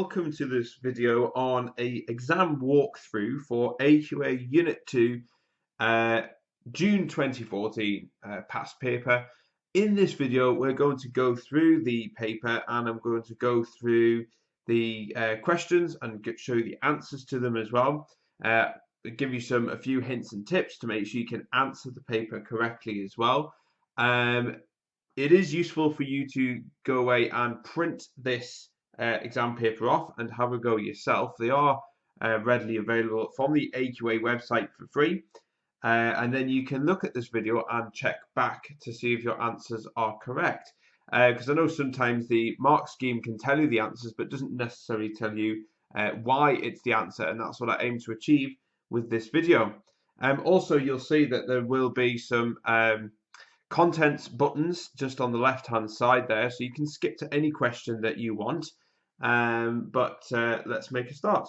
welcome to this video on a exam walkthrough for AQA Unit 2 June 2014 past paper. In this video we're going to go through the paper and I'm going to go through the questions and show you the answers to them as well. Give you a few hints and tips to make sure you can answer the paper correctly as well. It is useful for you to go away and print this exam paper off and have a go yourself. They are readily available from the AQA website for free, and then you can look at this video and check back to see if your answers are correct, because I know sometimes the mark scheme can tell you the answers but doesn't necessarily tell you why it's the answer, and that's what I aim to achieve with this video. Also, you'll see that there will be some contents buttons just on the left hand side there, so you can skip to any question that you want. Let's make a start.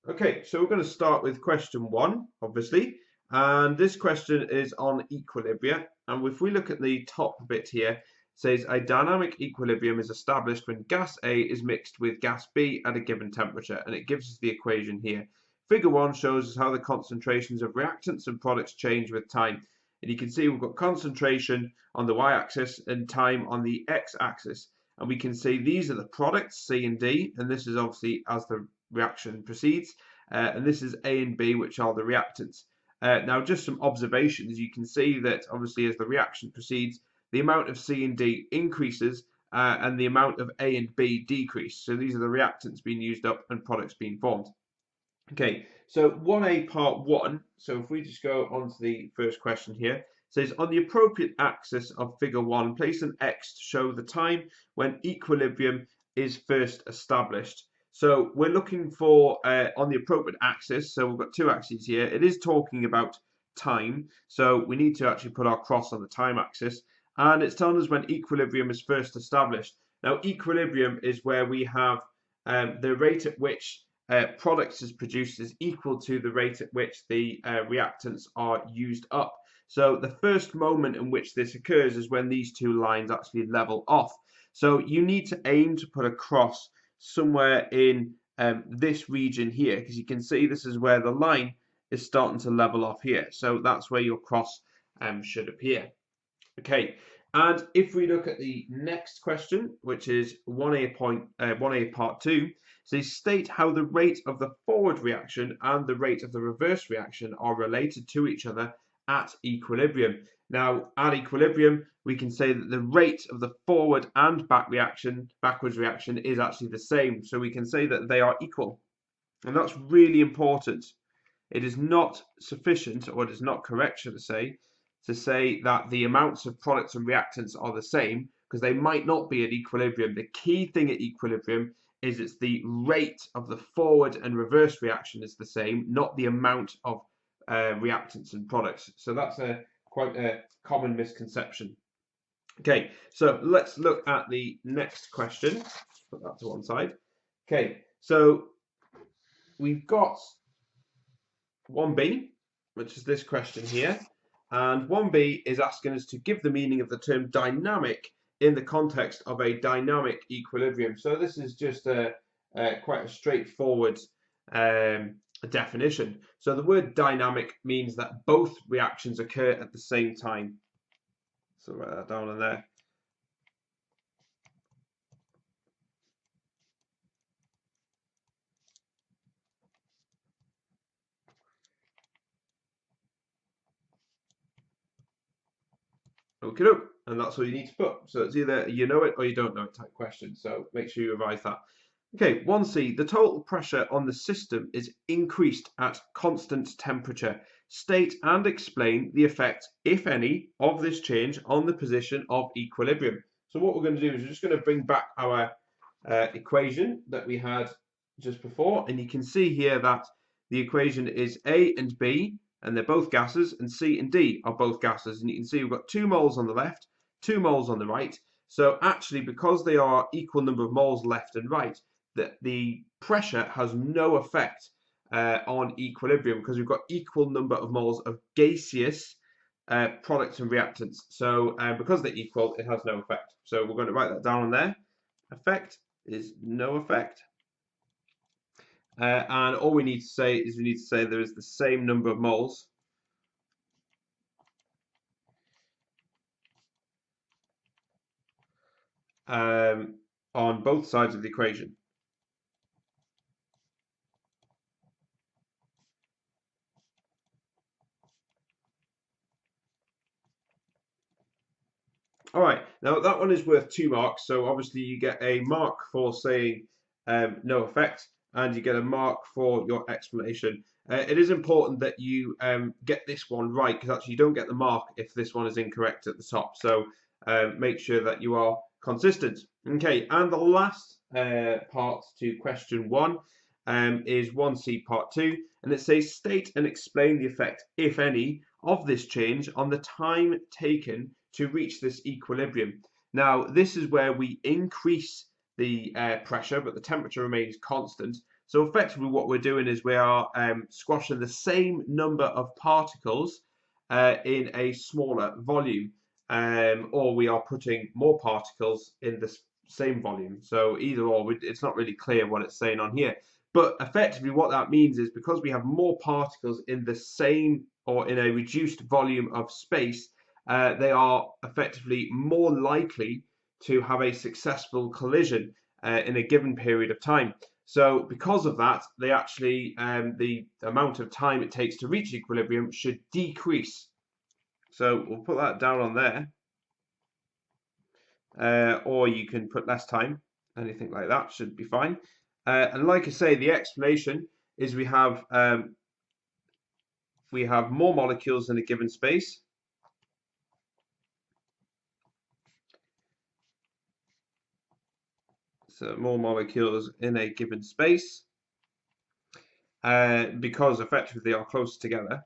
Okay, so we're going to start with question 1, obviously, and this question is on equilibria. And if we look at the top bit here, it says a dynamic equilibrium is established when gas A is mixed with gas B at a given temperature, and it gives us the equation here. Figure 1 shows us how the concentrations of reactants and products change with time. And you can see we've got concentration on the y-axis and time on the x-axis. And we can see these are the products, C and D, and this is obviously as the reaction proceeds. And this is A and B, which are the reactants. Now, just some observations. You can see that obviously as the reaction proceeds, the amount of C and D increases and the amount of A and B decrease. So these are the reactants being used up and products being formed. Okay, so 1A part 1, so if we just go on to the first question here, says on the appropriate axis of figure 1, place an X to show the time when equilibrium is first established. So we're looking for on the appropriate axis, so we've got two axes here. It is talking about time, so we need to actually put our cross on the time axis, and it's telling us when equilibrium is first established. Now, equilibrium is where we have the rate at which products is produced is equal to the rate at which the reactants are used up. So the first moment in which this occurs is when these two lines actually level off. So you need to aim to put a cross somewhere in this region here, because you can see this is where the line is starting to level off here. So that's where your cross should appear. Okay, and if we look at the next question, which is 1A part 2, says state how the rate of the forward reaction and the rate of the reverse reaction are related to each other at equilibrium. Now, at equilibrium, we can say that the rate of the forward and backwards reaction is actually the same. So we can say that they are equal. And that's really important. It is not sufficient, or it is not correct, should I say, to say that the amounts of products and reactants are the same, because they might not be at equilibrium. The key thing at equilibrium is it's the rate of the forward and reverse reaction is the same, not the amount of reactants and products. So that's quite a common misconception. Okay, so let's look at the next question. Put that to one side. Okay, so we've got 1B, which is this question here. And 1B is asking us to give the meaning of the term dynamic in the context of a dynamic equilibrium. So this is just quite a straightforward definition. So the word dynamic means that both reactions occur at the same time. So write that down in there. Okay, and that's all you need to put. So it's either you know it or you don't know it type question. So make sure you revise that. Okay, 1C, the total pressure on the system is increased at constant temperature. State and explain the effect, if any, of this change on the position of equilibrium. So what we're going to do is we're just going to bring back our equation that we had just before. And you can see here that the equation is A and B, and they're both gases, and C and D are both gases. And you can see we've got 2 moles on the left, 2 moles on the right. So actually, because they are equal number of moles left and right, that the pressure has no effect on equilibrium, because we've got equal number of moles of gaseous products and reactants. So because they're equal, it has no effect. So we're going to write that down on there. Effect is no effect. And all we need to say is there is the same number of moles on both sides of the equation. All right, now that one is worth 2 marks. So obviously you get a mark for saying no effect, and you get a mark for your explanation. It is important that you get this one right, because actually you don't get the mark if this one is incorrect at the top. So make sure that you are consistent. Okay, and the last part to question 1 is 1C part 2, and it says state and explain the effect, if any, of this change on the time taken to reach this equilibrium. Now, this is where we increase the pressure, but the temperature remains constant. So effectively what we're doing is we are squashing the same number of particles in a smaller volume, or we are putting more particles in the same volume. So either or, it's not really clear what it's saying on here. But effectively what that means is because we have more particles in the same or in a reduced volume of space, they are effectively more likely to have a successful collision in a given period of time. So because of that, they actually the amount of time it takes to reach equilibrium should decrease. So we'll put that down on there, or you can put less time. Anything like that should be fine. And like I say, the explanation is we have more molecules in a given space. So more molecules in a given space because effectively they are close together.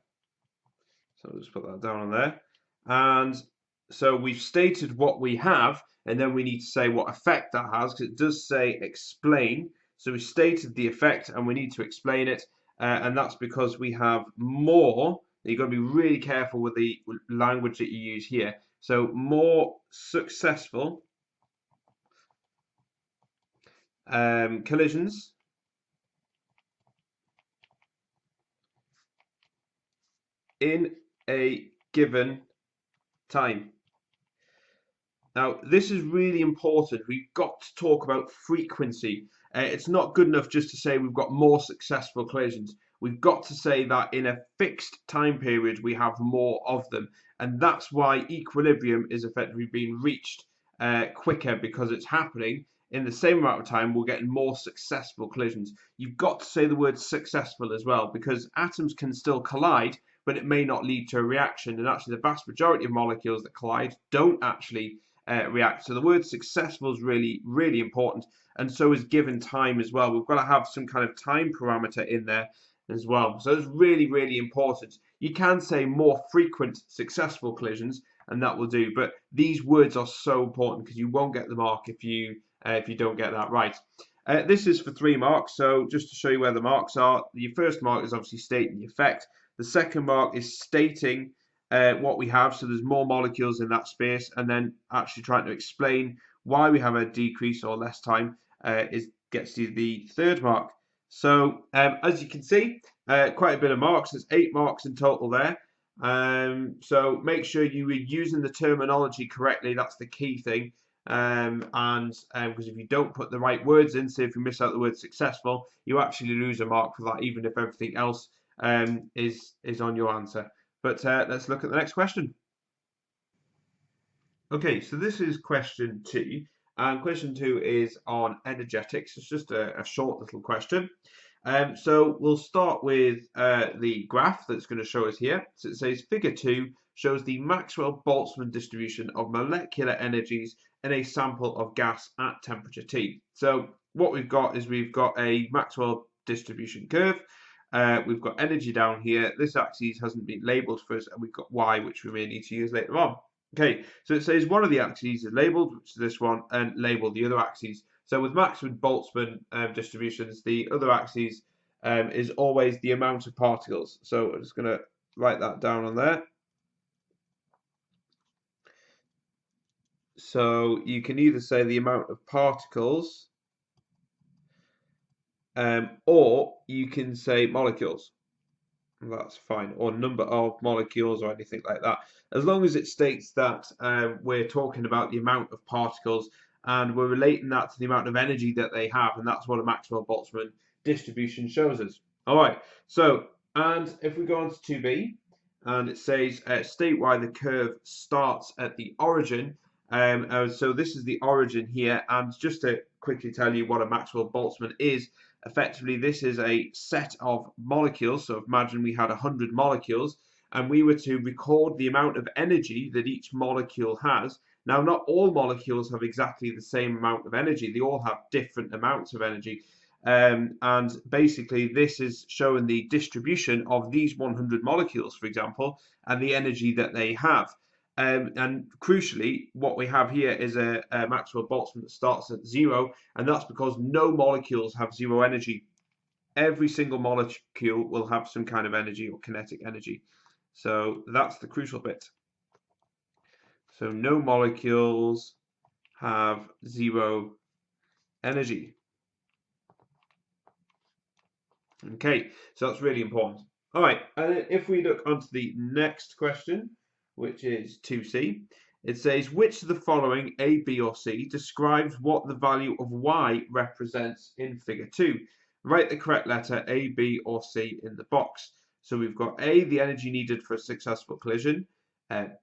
So I'll just put that down on there. And so we've stated what we have, and then we need to say what effect that has, because it does say explain. So we stated the effect and we need to explain it, and that's because we have more. You've got to be really careful with the language that you use here. So more successful collisions in a given time. Now, this is really important. We've got to talk about frequency. It's not good enough just to say we've got more successful collisions. We've got to say that in a fixed time period, we have more of them. And that's why equilibrium is effectively being reached quicker, because it's happening in the same amount of time. We're getting more successful collisions. You've got to say the word successful as well, because atoms can still collide, but it may not lead to a reaction. And actually, the vast majority of molecules that collide don't actually react. So the word successful is really, really important, and so is given time as well. We've got to have some kind of time parameter in there as well. So it's really, really important. You can say more frequent successful collisions, and that will do. But these words are so important because you won't get the mark if you don't get that right. This is for 3 marks. So just to show you where the marks are, the first mark is obviously stating the effect. The second mark is stating what we have, so there's more molecules in that space, and then actually trying to explain why we have a decrease or less time gets you the third mark. So as you can see, quite a bit of marks. There's 8 marks in total there. So make sure you are using the terminology correctly. That's the key thing. Because if you don't put the right words in, say if you miss out the word successful, you actually lose a mark for that, even if everything else is on your answer. But let's look at the next question. Okay, so this is question 2, and question 2 is on energetics. It's just a short little question. So we'll start with the graph that's going to show us here. So it says figure 2 shows the Maxwell-Boltzmann distribution of molecular energies in a sample of gas at temperature T. So what we've got is we've got a Maxwell distribution curve. We've got energy down here. This axis hasn't been labelled for us, and we've got Y, which we may need to use later on. Okay, so it says one of the axes is labelled, which is this one, and label the other axes. So with Maxwell-Boltzmann distributions, the other axis is always the amount of particles. So I'm just going to write that down on there. So you can either say the amount of particles or you can say molecules. That's fine, or number of molecules or anything like that, as long as it states that we're talking about the amount of particles and we're relating that to the amount of energy that they have, and that's what a Maxwell-Boltzmann distribution shows us. All right, so, and if we go on to 2b, and it says state why the curve starts at the origin. So this is the origin here, and just to quickly tell you what a Maxwell-Boltzmann is, effectively this is a set of molecules. So imagine we had 100 molecules and we were to record the amount of energy that each molecule has. Now, not all molecules have exactly the same amount of energy. They all have different amounts of energy. And basically this is showing the distribution of these 100 molecules, for example, and the energy that they have. And crucially, what we have here is a Maxwell-Boltzmann that starts at 0, and that's because no molecules have 0 energy. Every single molecule will have some kind of energy or kinetic energy. So that's the crucial bit. So no molecules have 0 energy. Okay, so that's really important. All right, and if we look onto the next question, which is 2c, it says, which of the following, A, B, or C, describes what the value of y represents in figure 2? Write the correct letter A, B, or C in the box. So we've got A, the energy needed for a successful collision,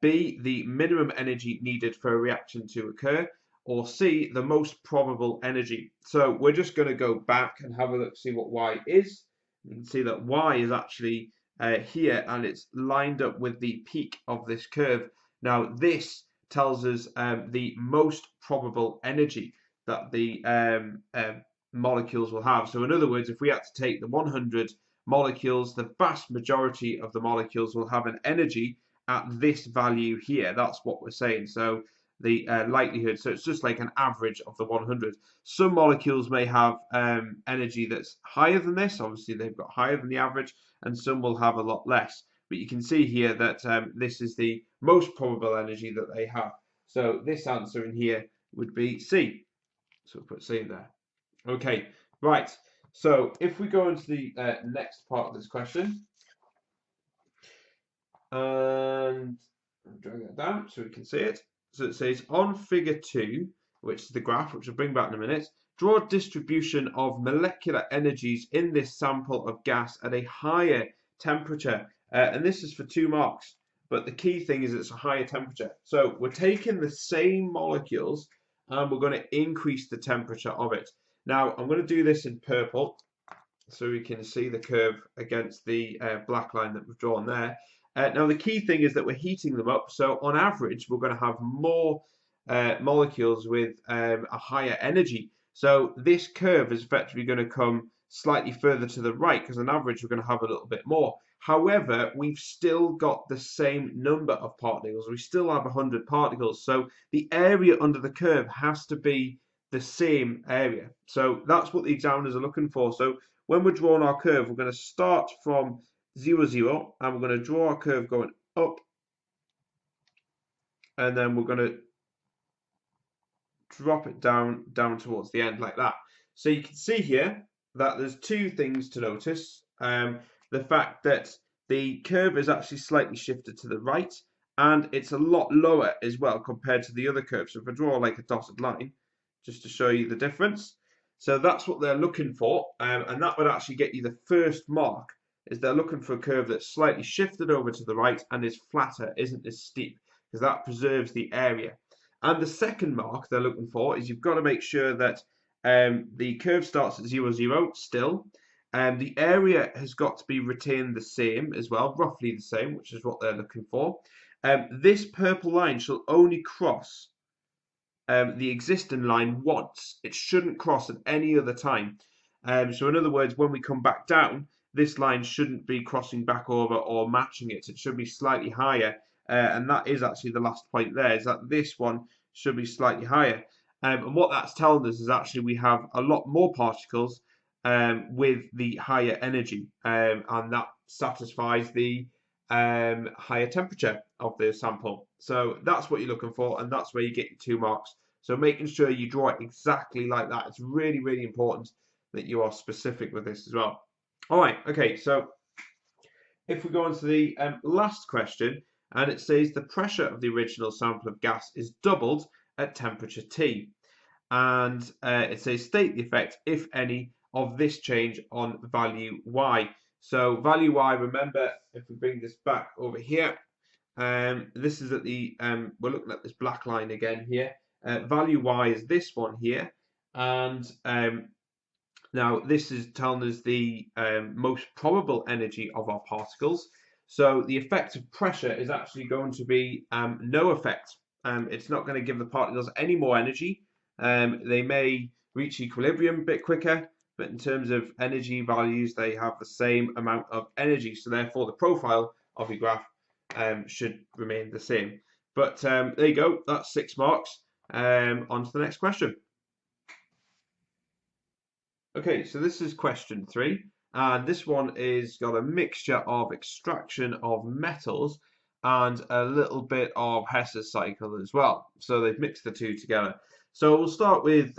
B, the minimum energy needed for a reaction to occur, or C, the most probable energy. So we're just going to go back and have a look, see what y is. You can see that y is actually here, and it's lined up with the peak of this curve. Now this tells us the most probable energy that the molecules will have. So in other words, if we had to take the 100 molecules, the vast majority of the molecules will have an energy at this value here. That's what we're saying. So the likelihood, so it's just like an average of the 100. Some molecules may have energy that's higher than this. Obviously, they've got higher than the average, and some will have a lot less. But you can see here that this is the most probable energy that they have. So this answer in here would be C. So we'll put C in there. Okay, right. So if we go into the next part of this question, and I'll drag that down so we can see it. So it says on figure 2, which is the graph, which I'll bring back in a minute, draw a distribution of molecular energies in this sample of gas at a higher temperature. And this is for 2 marks. But the key thing is it's a higher temperature. So we're taking the same molecules and we're going to increase the temperature of it. Now I'm going to do this in purple so we can see the curve against the black line that we've drawn there. Now the key thing is that we're heating them up, so on average we're going to have more molecules with a higher energy. So this curve is effectively going to come slightly further to the right because on average we're going to have a little bit more. However, we've still got the same number of particles. We still have 100 particles, so the area under the curve has to be the same area. So that's what the examiners are looking for. So when we're drawing our curve, we're going to start from 0, 0, and we're going to draw our curve going up, and then we're going to drop it down towards the end like that. So you can see here that there's 2 things to notice. The fact that the curve is actually slightly shifted to the right, and it's a lot lower as well compared to the other curve. So if I draw like a dotted line, just to show you the difference. So that's what they're looking for, and that would actually get you the first mark, is they're looking for a curve that's slightly shifted over to the right and is flatter, isn't as steep, because that preserves the area. And the second mark they're looking for is you've got to make sure that the curve starts at 0, 0 still. The area has got to be retained the same as well, roughly the same, which is what they're looking for. This purple line shall only cross the existing line once. It shouldn't cross at any other time. So in other words, when we come back down, this line shouldn't be crossing back over or matching it. It should be slightly higher. And that is actually the last point there, is that this one should be slightly higher. And what that's telling us is actually we have a lot more particles with the higher energy. And that satisfies the higher temperature of the sample. So that's what you're looking for, and that's where you get your 2 marks. So making sure you draw it exactly like that. It's really, really important that you are specific with this as well. All right, okay, so if we go on to the last question, and it says the pressure of the original sample of gas is doubled at temperature T. And it says state the effect, if any, of this change on value Y. So value Y, remember, if we bring this back over here, this is at the, we're looking at this black line again here. Value Y is this one here. And now this is telling us the most probable energy of our particles. So the effect of pressure is actually going to be no effect. It's not going to give the particles any more energy. They may reach equilibrium a bit quicker, but in terms of energy values, they have the same amount of energy. So therefore, the profile of your graph should remain the same. But there you go. That's 6 marks. On to the next question. Okay, so this is question 3, and this one is got a mixture of extraction of metals and a little bit of Hess's cycle as well. So they've mixed the two together. So we'll start with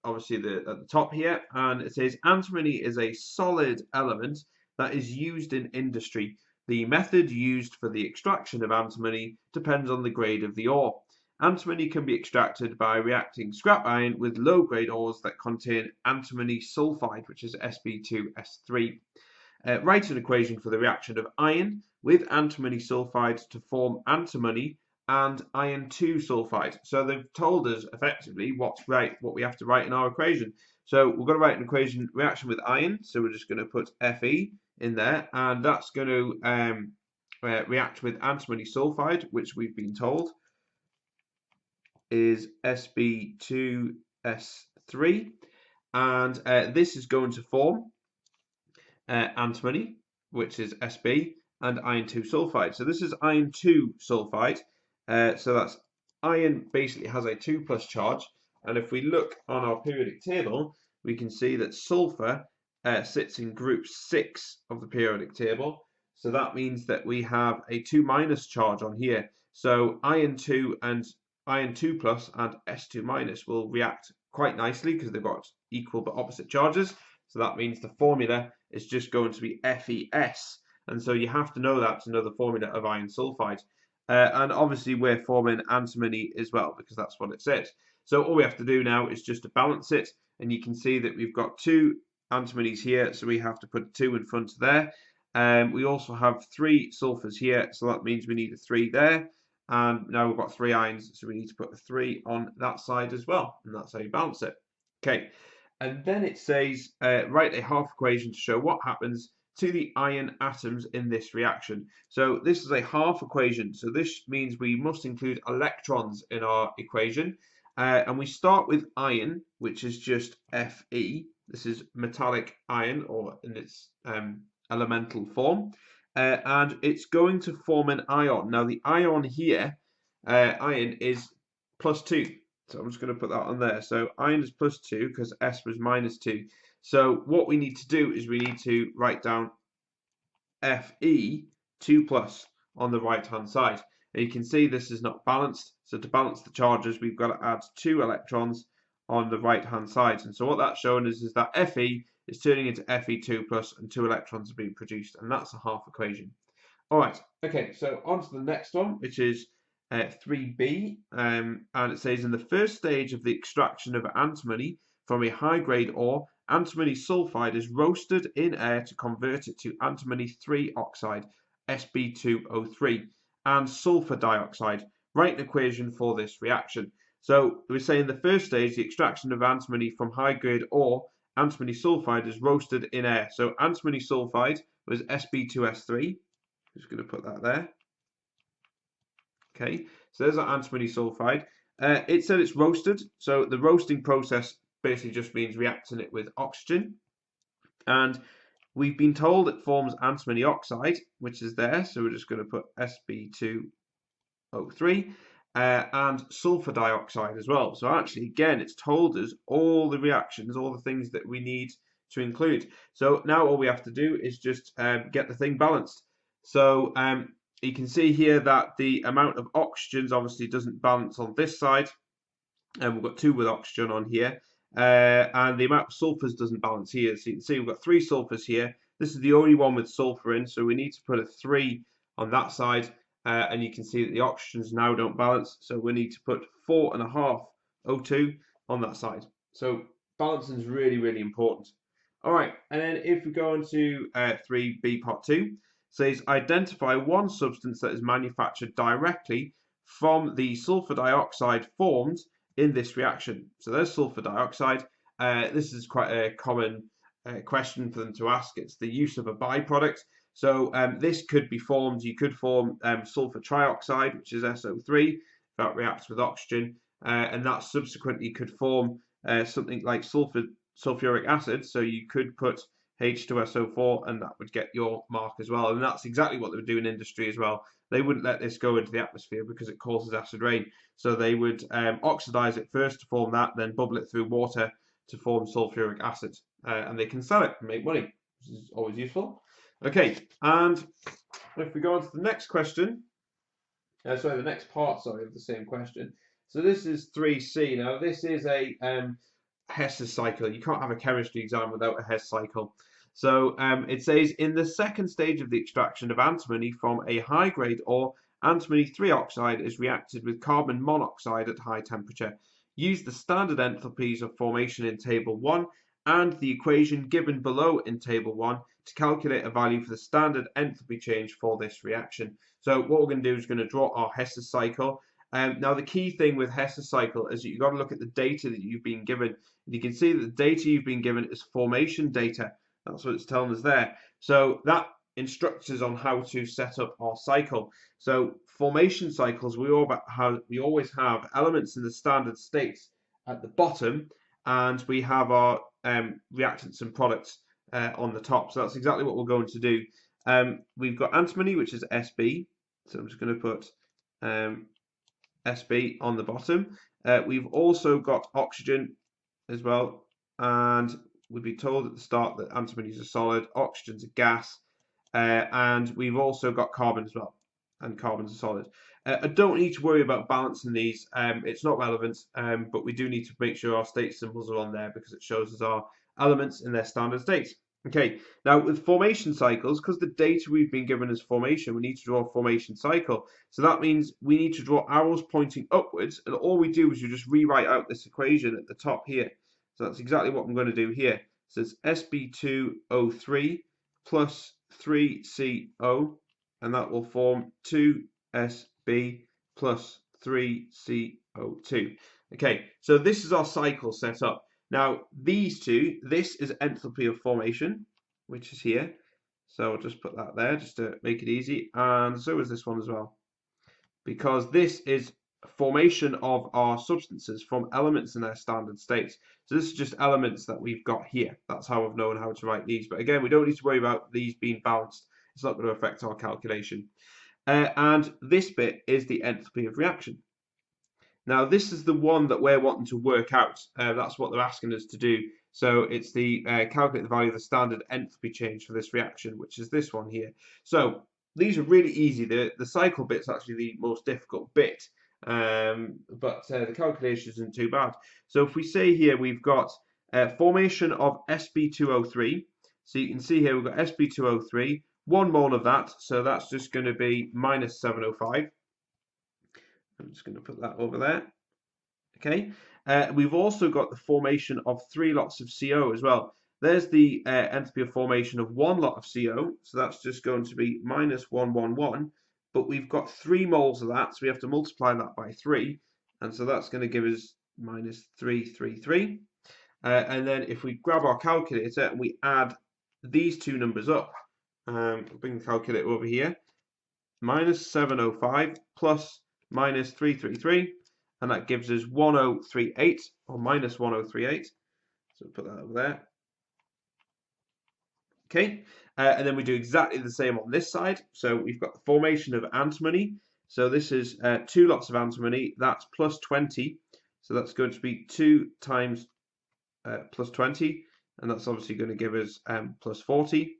obviously at the top here, and it says antimony is a solid element that is used in industry. The method used for the extraction of antimony depends on the grade of the ore. Antimony can be extracted by reacting scrap iron with low-grade ores that contain antimony sulfide, which is Sb2S3. Write an equation for the reaction of iron with antimony sulfide to form antimony and iron 2 sulfide. So they've told us effectively what we have to write in our equation. So we're going to write an equation reaction with iron. So we're just going to put Fe in there, and that's going to react with antimony sulfide, which we've been told is Sb2S3, and this is going to form antimony, which is Sb, and iron 2 sulfide. So this is iron 2 sulfide. So that's iron basically has a 2+ charge, and if we look on our periodic table, we can see that sulfur sits in group 6 of the periodic table. So that means that we have a 2- charge on here. So iron 2 and iron 2+ and S2- will react quite nicely because they've got equal but opposite charges. So that means the formula is just going to be FeS. And so you have to know that to know the formula of iron sulfide. And obviously we're forming antimony as well because that's what it says. So all we have to do now is just to balance it. And you can see that we've got 2 antimonies here. So we have to put 2 in front of there. We also have 3 sulfurs here. So that means we need a 3 there. And now we've got 3 ions, so we need to put a 3 on that side as well, and that's how you balance it. Okay, and then it says write a half equation to show what happens to the iron atoms in this reaction. So this is a half equation, so this means we must include electrons in our equation, and we start with iron, which is just Fe. This is metallic iron, or in its elemental form. And it's going to form an ion. Now the ion here, iron is +2. So I'm just going to put that on there. So iron is +2 because S was -2. So what we need to do is we need to write down Fe 2+ on the right hand side. And you can see this is not balanced. So to balance the charges, we've got to add 2 electrons on the right hand side. And so what that's showing us is that Fe is turning into Fe2+ and 2 electrons are being produced, and that's a half equation. All right, okay, so on to the next one, which is 3b, and it says in the first stage of the extraction of antimony from a high-grade ore, antimony sulfide is roasted in air to convert it to antimony 3 oxide, Sb2O3, and sulfur dioxide. Write an equation for this reaction. So we're saying the first stage, the extraction of antimony from high-grade ore, antimony sulfide is roasted in air. So antimony sulfide was Sb2S3. Just going to put that there. Okay, so there's our antimony sulfide. It said it's roasted. So the roasting process basically just means reacting it with oxygen. And we've been told it forms antimony oxide, which is there. So we're just going to put Sb2O3. And sulfur dioxide as well. So actually, again, it's told us all the reactions, all the things that we need to include. So now all we have to do is just get the thing balanced. So you can see here that the amount of oxygens obviously doesn't balance on this side. And we've got 2 with oxygen on here. and the amount of sulfurs doesn't balance here. So you can see we've got 3 sulfurs here. This is the only one with sulfur in, so we need to put a 3 on that side, and you can see that the oxygens now don't balance, so we need to put 4.5 O2 on that side. So balancing is really, really important. All right, and then if we go on to 3b part 2, says identify one substance that is manufactured directly from the sulfur dioxide formed in this reaction. So there's sulfur dioxide. This is quite a common question for them to ask. It's the use of a byproduct. So this could be formed, you could form sulfur trioxide, which is SO3, that reacts with oxygen, and that subsequently could form something like sulfuric acid. So you could put H2SO4 and that would get your mark as well. And that's exactly what they would do in industry as well. They wouldn't let this go into the atmosphere because it causes acid rain. So they would oxidize it first to form that, then bubble it through water to form sulfuric acid. And they can sell it and make money, which is always useful. Okay, and if we go on to the next question, the next part, of the same question. So this is 3C. Now this is a Hess cycle. You can't have a chemistry exam without a Hess cycle. So it says in the second stage of the extraction of antimony from a high grade ore, antimony 3 oxide is reacted with carbon monoxide at high temperature. Use the standard enthalpies of formation in table 1 and the equation given below in table 1 to calculate a value for the standard enthalpy change for this reaction. So what we're going to do is going to draw our Hess cycle. Now the key thing with Hess cycle is that you've got to look at the data that you've been given. And you can see that the data you've been given is formation data. That's what it's telling us there. So that instructs us on how to set up our cycle. So formation cycles, we always have elements in the standard states at the bottom, and we have our reactants and products on the top. So that's exactly what we're going to do. We've got antimony, which is Sb. So I'm just going to put Sb on the bottom. We've also got oxygen as well, and we'd be told at the start that antimony is a solid, oxygen's a gas, and we've also got carbon as well, and carbon's a solid. I don't need to worry about balancing these, it's not relevant, but we do need to make sure our state symbols are on there because it shows us our elements in their standard states. Okay, now with formation cycles, because the data we've been given is formation, we need to draw a formation cycle. So that means we need to draw arrows pointing upwards, and all we do is you just rewrite out this equation at the top here. So that's exactly what I'm going to do here. So it's Sb2O3 plus 3CO, and that will form 2Sb plus 3CO2. Okay, so this is our cycle set up. Now, these two, this is enthalpy of formation, which is here. So I'll just put that there just to make it easy. And so is this one as well. Because this is formation of our substances from elements in their standard states. So this is just elements that we've got here. That's how I've known how to write these. But again, we don't need to worry about these being balanced. It's not going to affect our calculation. And this bit is the enthalpy of reaction. Now, this is the one that we're wanting to work out. That's what they're asking us to do. So it's the calculate the value of the standard enthalpy change for this reaction, which is this one here. So these are really easy. The cycle bit's actually the most difficult bit, but the calculation isn't too bad. So if we say here we've got formation of Sb2O3. So you can see here we've got Sb2O3, 1 mole of that. So that's just going to be minus 705. I'm just going to put that over there. Okay. We've also got the formation of 3 lots of CO as well. There's the enthalpy of formation of 1 lot of CO. So that's just going to be minus 111. But we've got 3 moles of that. So we have to multiply that by 3. And so that's going to give us minus 333. And then if we grab our calculator and we add these two numbers up, bring the calculator over here, minus 705 plus minus 333, and that gives us 1038, or minus 1038. So put that over there. Okay, and then we do exactly the same on this side. So we've got the formation of antimony. So this is 2 lots of antimony. That's plus 20. So that's going to be 2 times plus 20, and that's obviously going to give us plus 40.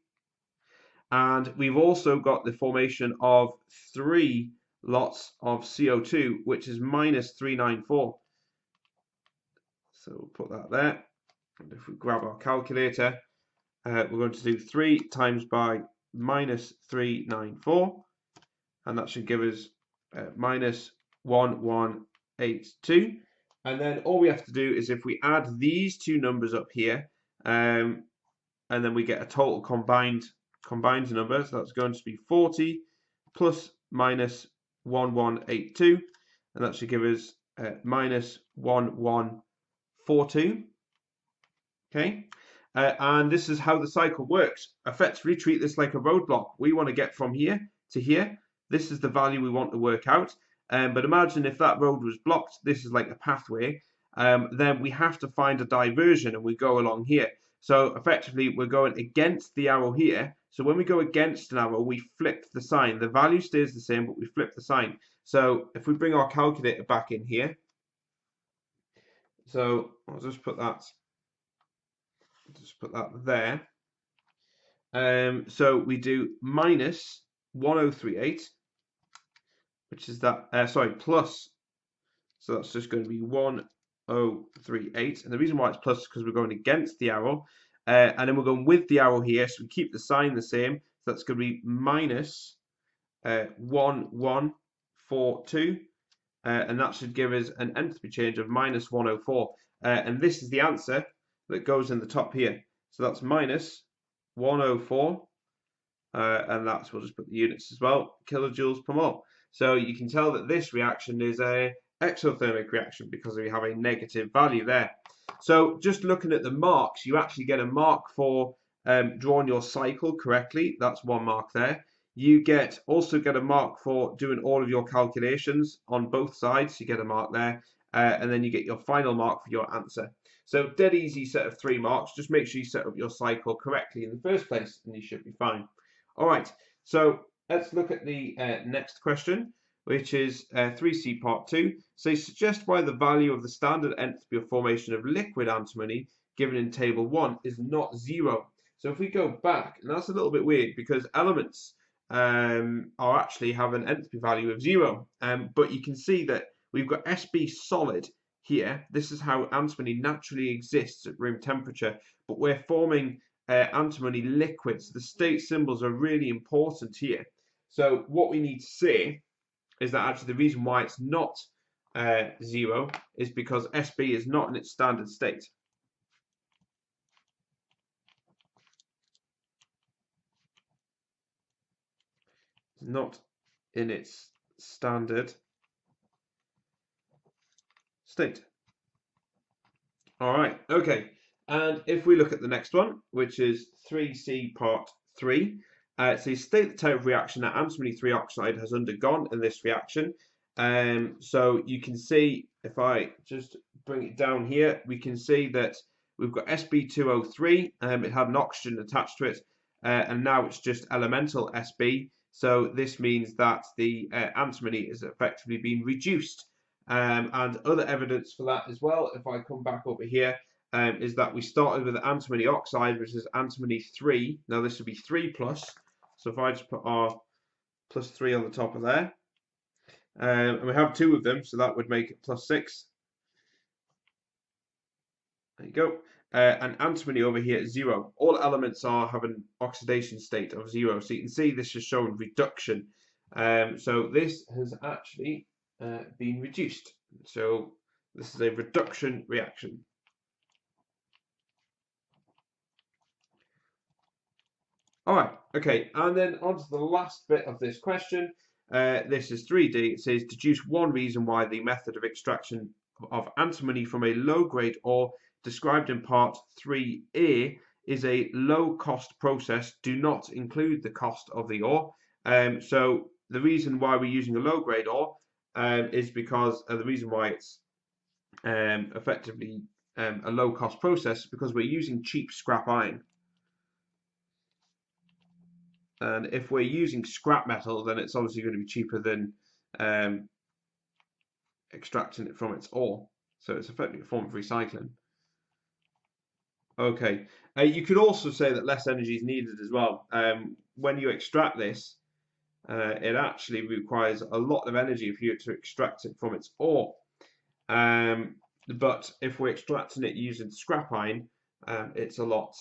And we've also got the formation of 3 lots of CO2, which is minus 394. So we'll put that there. And if we grab our calculator, we're going to do 3 times by minus 394, and that should give us minus 1182. And then all we have to do is if we add these two numbers up here, and then we get a total combined number, so that's going to be 40 plus minus 1182, and that should give us minus 1142. Okay, and this is how the cycle works. Effectively treat this like a roadblock. We want to get from here to here. This is the value we want to work out. But imagine if that road was blocked, this is like a pathway, then we have to find a diversion and we go along here. So effectively we're going against the arrow here. So when we go against an arrow, we flip the sign. The value stays the same, but we flip the sign. So if we bring our calculator back in here, so I'll just put that there. So we do minus 1038, which is that, plus, so that's just going to be 1038, and the reason why it's plus is because we're going against the arrow, and then we're going with the arrow here, so we keep the sign the same, so that's going to be minus 1142, and that should give us an enthalpy change of minus 104, and this is the answer that goes in the top here, so that's minus 104, and that's, we'll just put the units as well, kilojoules per mole. So you can tell that this reaction is a exothermic reaction because we have a negative value there. So just looking at the marks, you actually get a mark for drawing your cycle correctly. That's one mark there. You also get a mark for doing all of your calculations on both sides. You get a mark there, and then you get your final mark for your answer. So dead easy set of 3 marks. Just make sure you set up your cycle correctly in the first place, and you should be fine. All right. So let's look at the next question, which is 3C part 2. So suggest why the value of the standard enthalpy of formation of liquid antimony given in table 1 is not 0. So if we go back, and that's a little bit weird because elements are actually have an enthalpy value of 0, but you can see that we've got Sb solid here. This is how antimony naturally exists at room temperature, but we're forming antimony liquids. The state symbols are really important here. So what we need to say is that actually the reason why it's not 0 is because Sb is not in its standard state. Not in its standard state. All right, okay. And if we look at the next one, which is 3C part 3, it says state the type of reaction that antimony 3 oxide has undergone in this reaction. So you can see, if I just bring it down here, we can see that we've got Sb2O3, it had an oxygen attached to it, and now it's just elemental Sb. So this means that the antimony is effectively being reduced. And other evidence for that as well, if I come back over here, is that we started with antimony oxide, which is antimony 3. Now this would be 3 plus. So if I just put our plus 3 on the top of there, and we have 2 of them, so that would make it plus 6. There you go. And antimony over here is 0. All elements have an oxidation state of 0. So you can see this is showing reduction. So this has actually been reduced. So this is a reduction reaction. All right, okay, and then on to the last bit of this question. This is 3D. It says, deduce one reason why the method of extraction of antimony from a low-grade ore described in part 3A is a low-cost process. Do not include the cost of the ore. So the reason why we're using a low-grade ore is because the reason why it's effectively a low-cost process is because we're using cheap scrap iron. And if we're using scrap metal, then it's obviously going to be cheaper than extracting it from its ore. So it's effectively a form of recycling. Okay. You could also say that less energy is needed as well. When you extract this, it actually requires a lot of energy for you to extract it from its ore. but if we're extracting it using scrap iron, it's a lot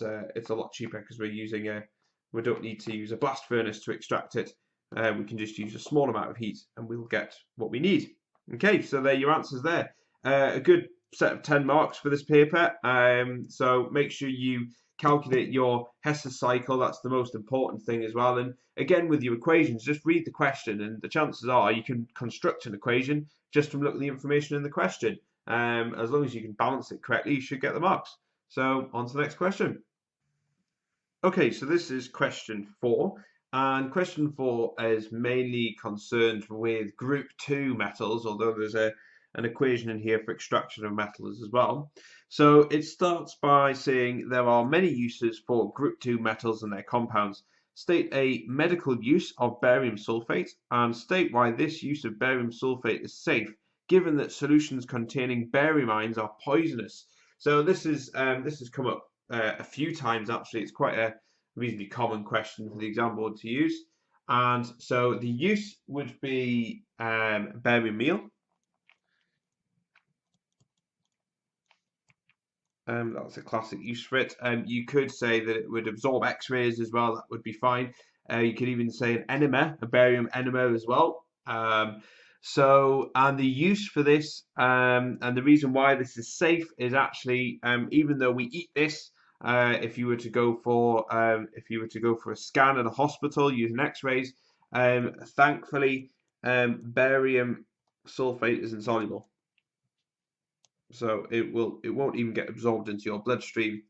cheaper because we don't need to use a blast furnace to extract it. We can just use a small amount of heat and we'll get what we need. Okay, so there are your answers there. A good set of 10 marks for this paper. So make sure you calculate your Hess cycle. That's the most important thing as well. And again, with your equations, just read the question, and the chances are you can construct an equation just from looking at the information in the question. As long as you can balance it correctly, you should get the marks. So on to the next question. Okay, so this is question 4, and question 4 is mainly concerned with group 2 metals, although there's an equation in here for extraction of metals as well. So it starts by saying there are many uses for group 2 metals and their compounds. State a medical use of barium sulfate and state why this use of barium sulfate is safe, given that solutions containing barium ions are poisonous. So this has come up a few times actually. It's quite a reasonably common question for the exam board to use. And so the use would be barium meal. That's a classic use for it. You could say that it would absorb X-rays as well. That would be fine. You could even say an enema, a barium enema as well. And the use for this, and the reason why this is safe is actually, even though we eat this, if you were to go for a scan at a hospital using X-rays, thankfully, barium sulfate is insoluble. So it won't even get absorbed into your bloodstream.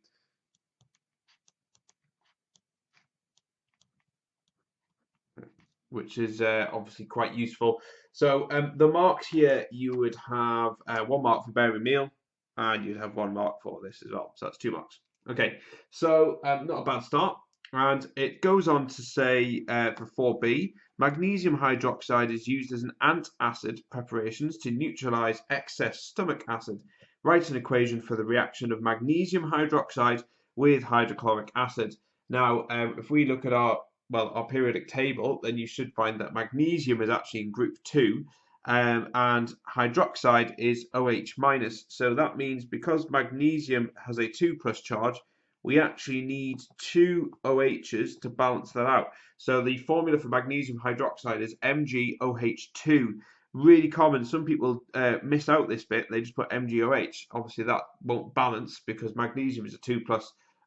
Which is obviously quite useful. So the marks here, you would have 1 mark for barium meal, and you'd have 1 mark for this as well. So that's 2 marks. Okay, so not a bad start. And it goes on to say for 4b, magnesium hydroxide is used as an antacid preparations to neutralize excess stomach acid. Write an equation for the reaction of magnesium hydroxide with hydrochloric acid. Now, if we look at our periodic table, then you should find that magnesium is actually in group 2, and hydroxide is OH minus. So that means because magnesium has a 2+ charge, we actually need 2 OHs to balance that out. So the formula for magnesium hydroxide is MgOH2. Really common. Some people miss out this bit. They just put MgOH. Obviously that won't balance because magnesium is a 2+.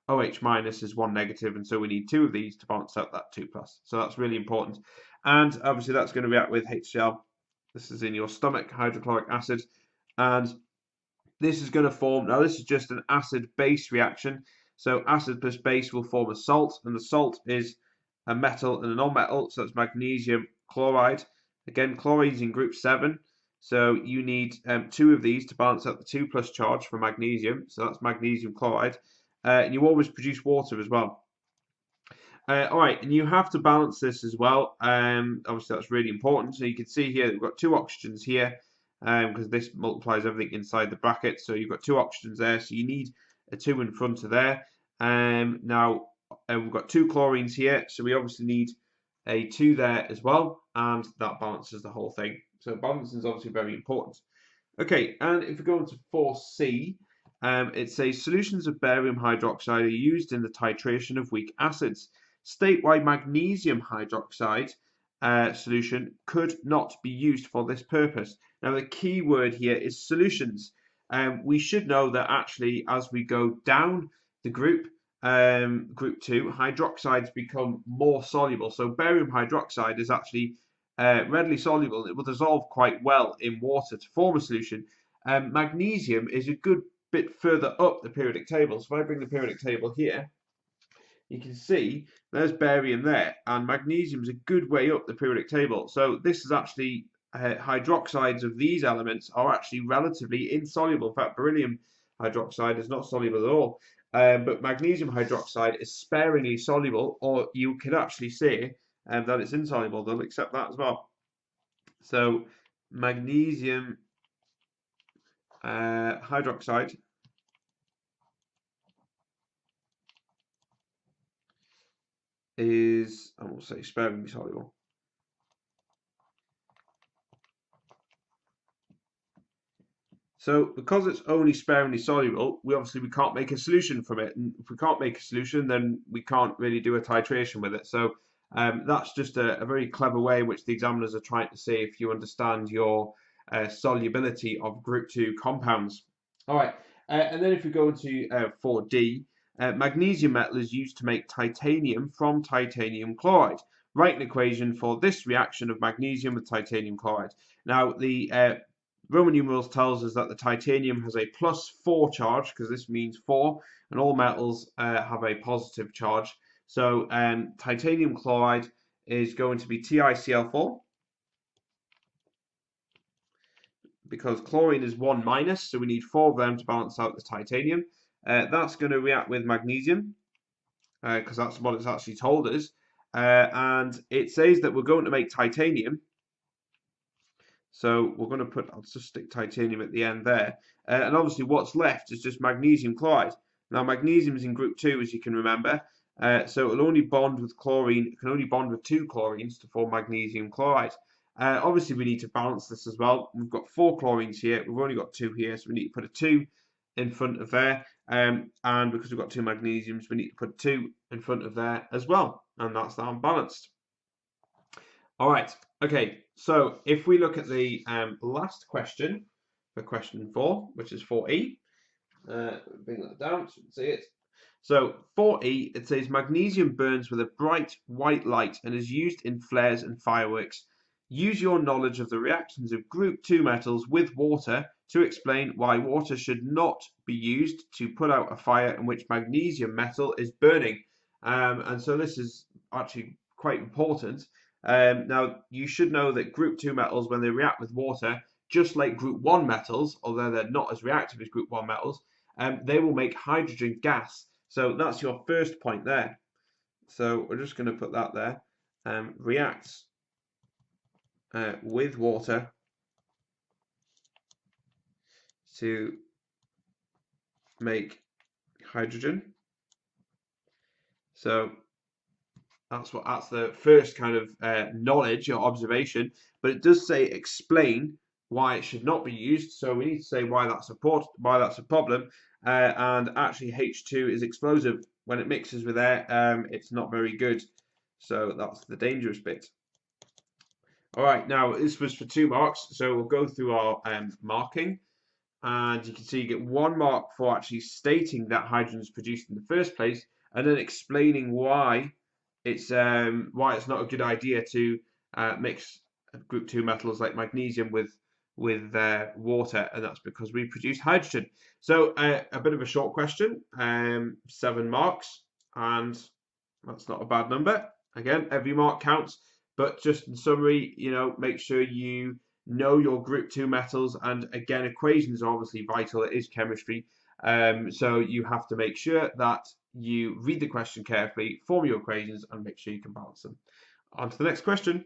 OH minus is 1 negative, and so we need 2 of these to balance out that 2+. So that's really important. And obviously that's going to react with HCl. This is in your stomach, hydrochloric acid. And this is going to form, now this is just an acid-base reaction. So acid plus base will form a salt, and the salt is a metal and a non-metal, so it's magnesium chloride. Again, chloride is in group 7. So you need 2 of these to balance out the 2+ charge for magnesium. So that's magnesium chloride. And you always produce water as well. All right, and you have to balance this as well. Obviously, that's really important. So you can see here we've got 2 oxygens here because this multiplies everything inside the bracket. So you've got 2 oxygens there. So you need a 2 in front of there. Now we've got 2 chlorines here. So we obviously need a 2 there as well. And that balances the whole thing. So balancing is obviously very important. Okay, and if we go into 4c, it says solutions of barium hydroxide are used in the titration of weak acids. State why magnesium hydroxide solution could not be used for this purpose. Now the key word here is solutions. We should know that actually as we go down the group 2, hydroxides become more soluble. So barium hydroxide is actually readily soluble. It will dissolve quite well in water to form a solution. Magnesium is a good bit further up the periodic table. So if I bring the periodic table here, you can see there's barium there, and magnesium is a good way up the periodic table. So this is actually hydroxides of these elements are actually relatively insoluble. In fact, beryllium hydroxide is not soluble at all. But magnesium hydroxide is sparingly soluble, or you could actually say that it's insoluble. They'll accept that as well. So magnesium hydroxide is, I will say, sparingly soluble. So because it's only sparingly soluble, we can't make a solution from it. And if we can't make a solution, then we can't really do a titration with it. So that's just a very clever way in which the examiners are trying to see if you understand your solubility of group 2 compounds. All right, and then if we go into 4D, magnesium metal is used to make titanium from titanium chloride. Write an equation for this reaction of magnesium with titanium chloride. Now, the Roman numerals tells us that the titanium has a +4 charge, because this means 4, and all metals have a positive charge. So titanium chloride is going to be TiCl4, because chlorine is 1-, so we need 4 of them to balance out the titanium. That's going to react with magnesium, because that's what it's actually told us. And it says that we're going to make titanium. So we're going to I'll just stick titanium at the end there. And obviously what's left is just magnesium chloride. Now magnesium is in group 2, as you can remember. So it'll only bond with chlorine, it can only bond with 2 chlorines to form magnesium chloride. Obviously we need to balance this as well. We've got 4 chlorines here, we've only got 2 here, so we need to put a 2 in front of there. And because we've got 2 magnesiums, we need to put 2 in front of there as well. And that's now balanced. All right, okay, so if we look at the last question for question 4, which is 4E, bring that down so you can see it. So 4E, it says magnesium burns with a bright white light and is used in flares and fireworks. Use your knowledge of the reactions of group 2 metals with water to explain why water should not be used to put out a fire in which magnesium metal is burning. And so this is actually quite important. Now, you should know that group 2 metals, when they react with water, just like group 1 metals, although they're not as reactive as group 1 metals, they will make hydrogen gas. So that's your first point there. So we're just going to put that there. Reacts with water to make hydrogen. So that's the first kind of knowledge or observation, but it does say explain why it should not be used. So we need to say why that's a problem. And actually H2 is explosive. When it mixes with air, it's not very good. So that's the dangerous bit. All right, now this was for 2 marks. So we'll go through our marking. And you can see you get 1 mark for actually stating that hydrogen is produced in the first place, and then explaining why it's not a good idea to mix group 2 metals like magnesium with water, and that's because we produce hydrogen. So a bit of a short question, 7 marks, and that's not a bad number. Again, every mark counts, but just in summary, make sure you know your group 2 metals, and again, equations are obviously vital. It is chemistry, so you have to make sure that you read the question carefully, form your equations, and make sure you can balance them. On to the next question.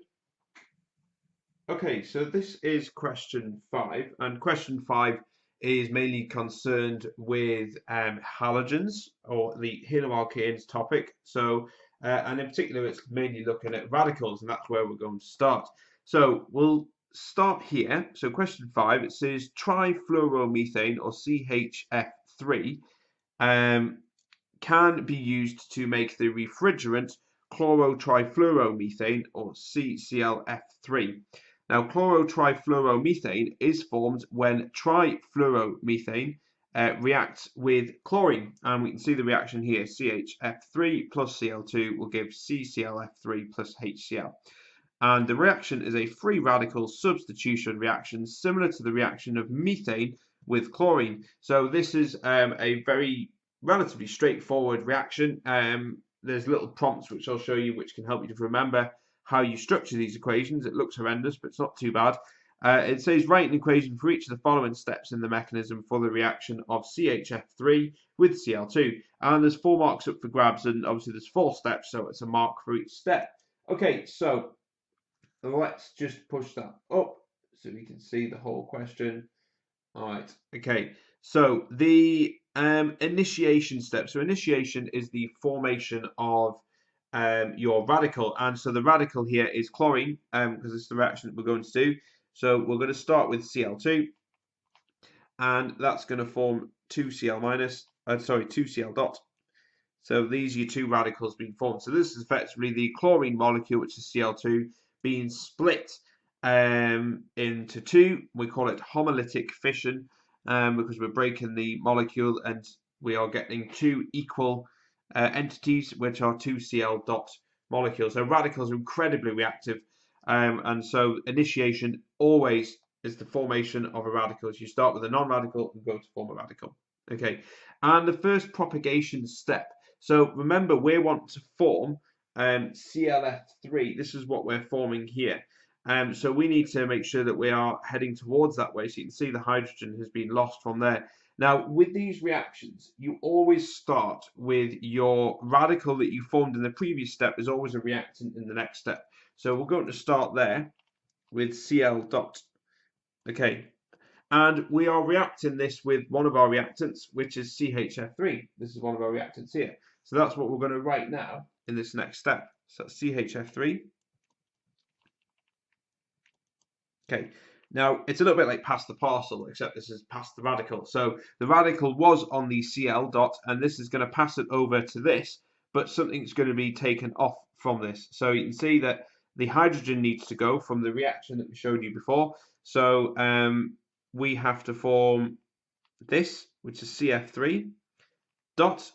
Okay, so this is question 5, and question 5 is mainly concerned with halogens, or the haloalkanes topic. So, and in particular, it's mainly looking at radicals, and that's where we're going to start. So we'll start here. So question 5, it says trifluoromethane, or CHF3, can be used to make the refrigerant chlorotrifluoromethane, or CClF3. Now, chlorotrifluoromethane is formed when trifluoromethane reacts with chlorine, and we can see the reaction here. CHF3 plus Cl2 will give CClF3 plus HCl. And the reaction is a free radical substitution reaction, similar to the reaction of methane with chlorine. So this is a very relatively straightforward reaction. There's little prompts which I'll show you, which can help you to remember how you structure these equations. It looks horrendous, but it's not too bad. It says write an equation for each of the following steps in the mechanism for the reaction of CHF3 with Cl2. And there's 4 marks up for grabs, and obviously there's 4 steps, so it's a mark for each step. Okay, so let's just push that up so we can see the whole question. All right, okay, so the initiation step. So initiation is the formation of your radical, and so the radical here is chlorine, because it's the reaction that we're going to do. So we're going to start with Cl2, and that's going to form 2Cl minus, 2Cl dot. So these are your two radicals being formed. So this is effectively the chlorine molecule, which is Cl2, being split into two. We call it homolytic fission because we're breaking the molecule and we are getting two equal entities, which are 2Cl dot molecules. So radicals are incredibly reactive, and so initiation always is the formation of a radical. So you start with a non-radical and go to form a radical. Okay, and the first propagation step. So remember, we want to form ClF3. This is what we're forming here. So we need to make sure that we are heading towards that way. So you can see the hydrogen has been lost from there. Now, with these reactions, you always start with your radical that you formed in the previous step is always a reactant in the next step. So we're going to start there with Cl dot. Okay, and we are reacting this with one of our reactants, which is CHF3. This is one of our reactants here. So that's what we're going to write now in this next step. So CHF3. Okay, now it's a little bit like pass the parcel, except this is pass the radical. So the radical was on the Cl dot, and this is going to pass it over to this, but something's going to be taken off from this. So you can see that the hydrogen needs to go from the reaction that we showed you before. So we have to form this, which is CF3 dot,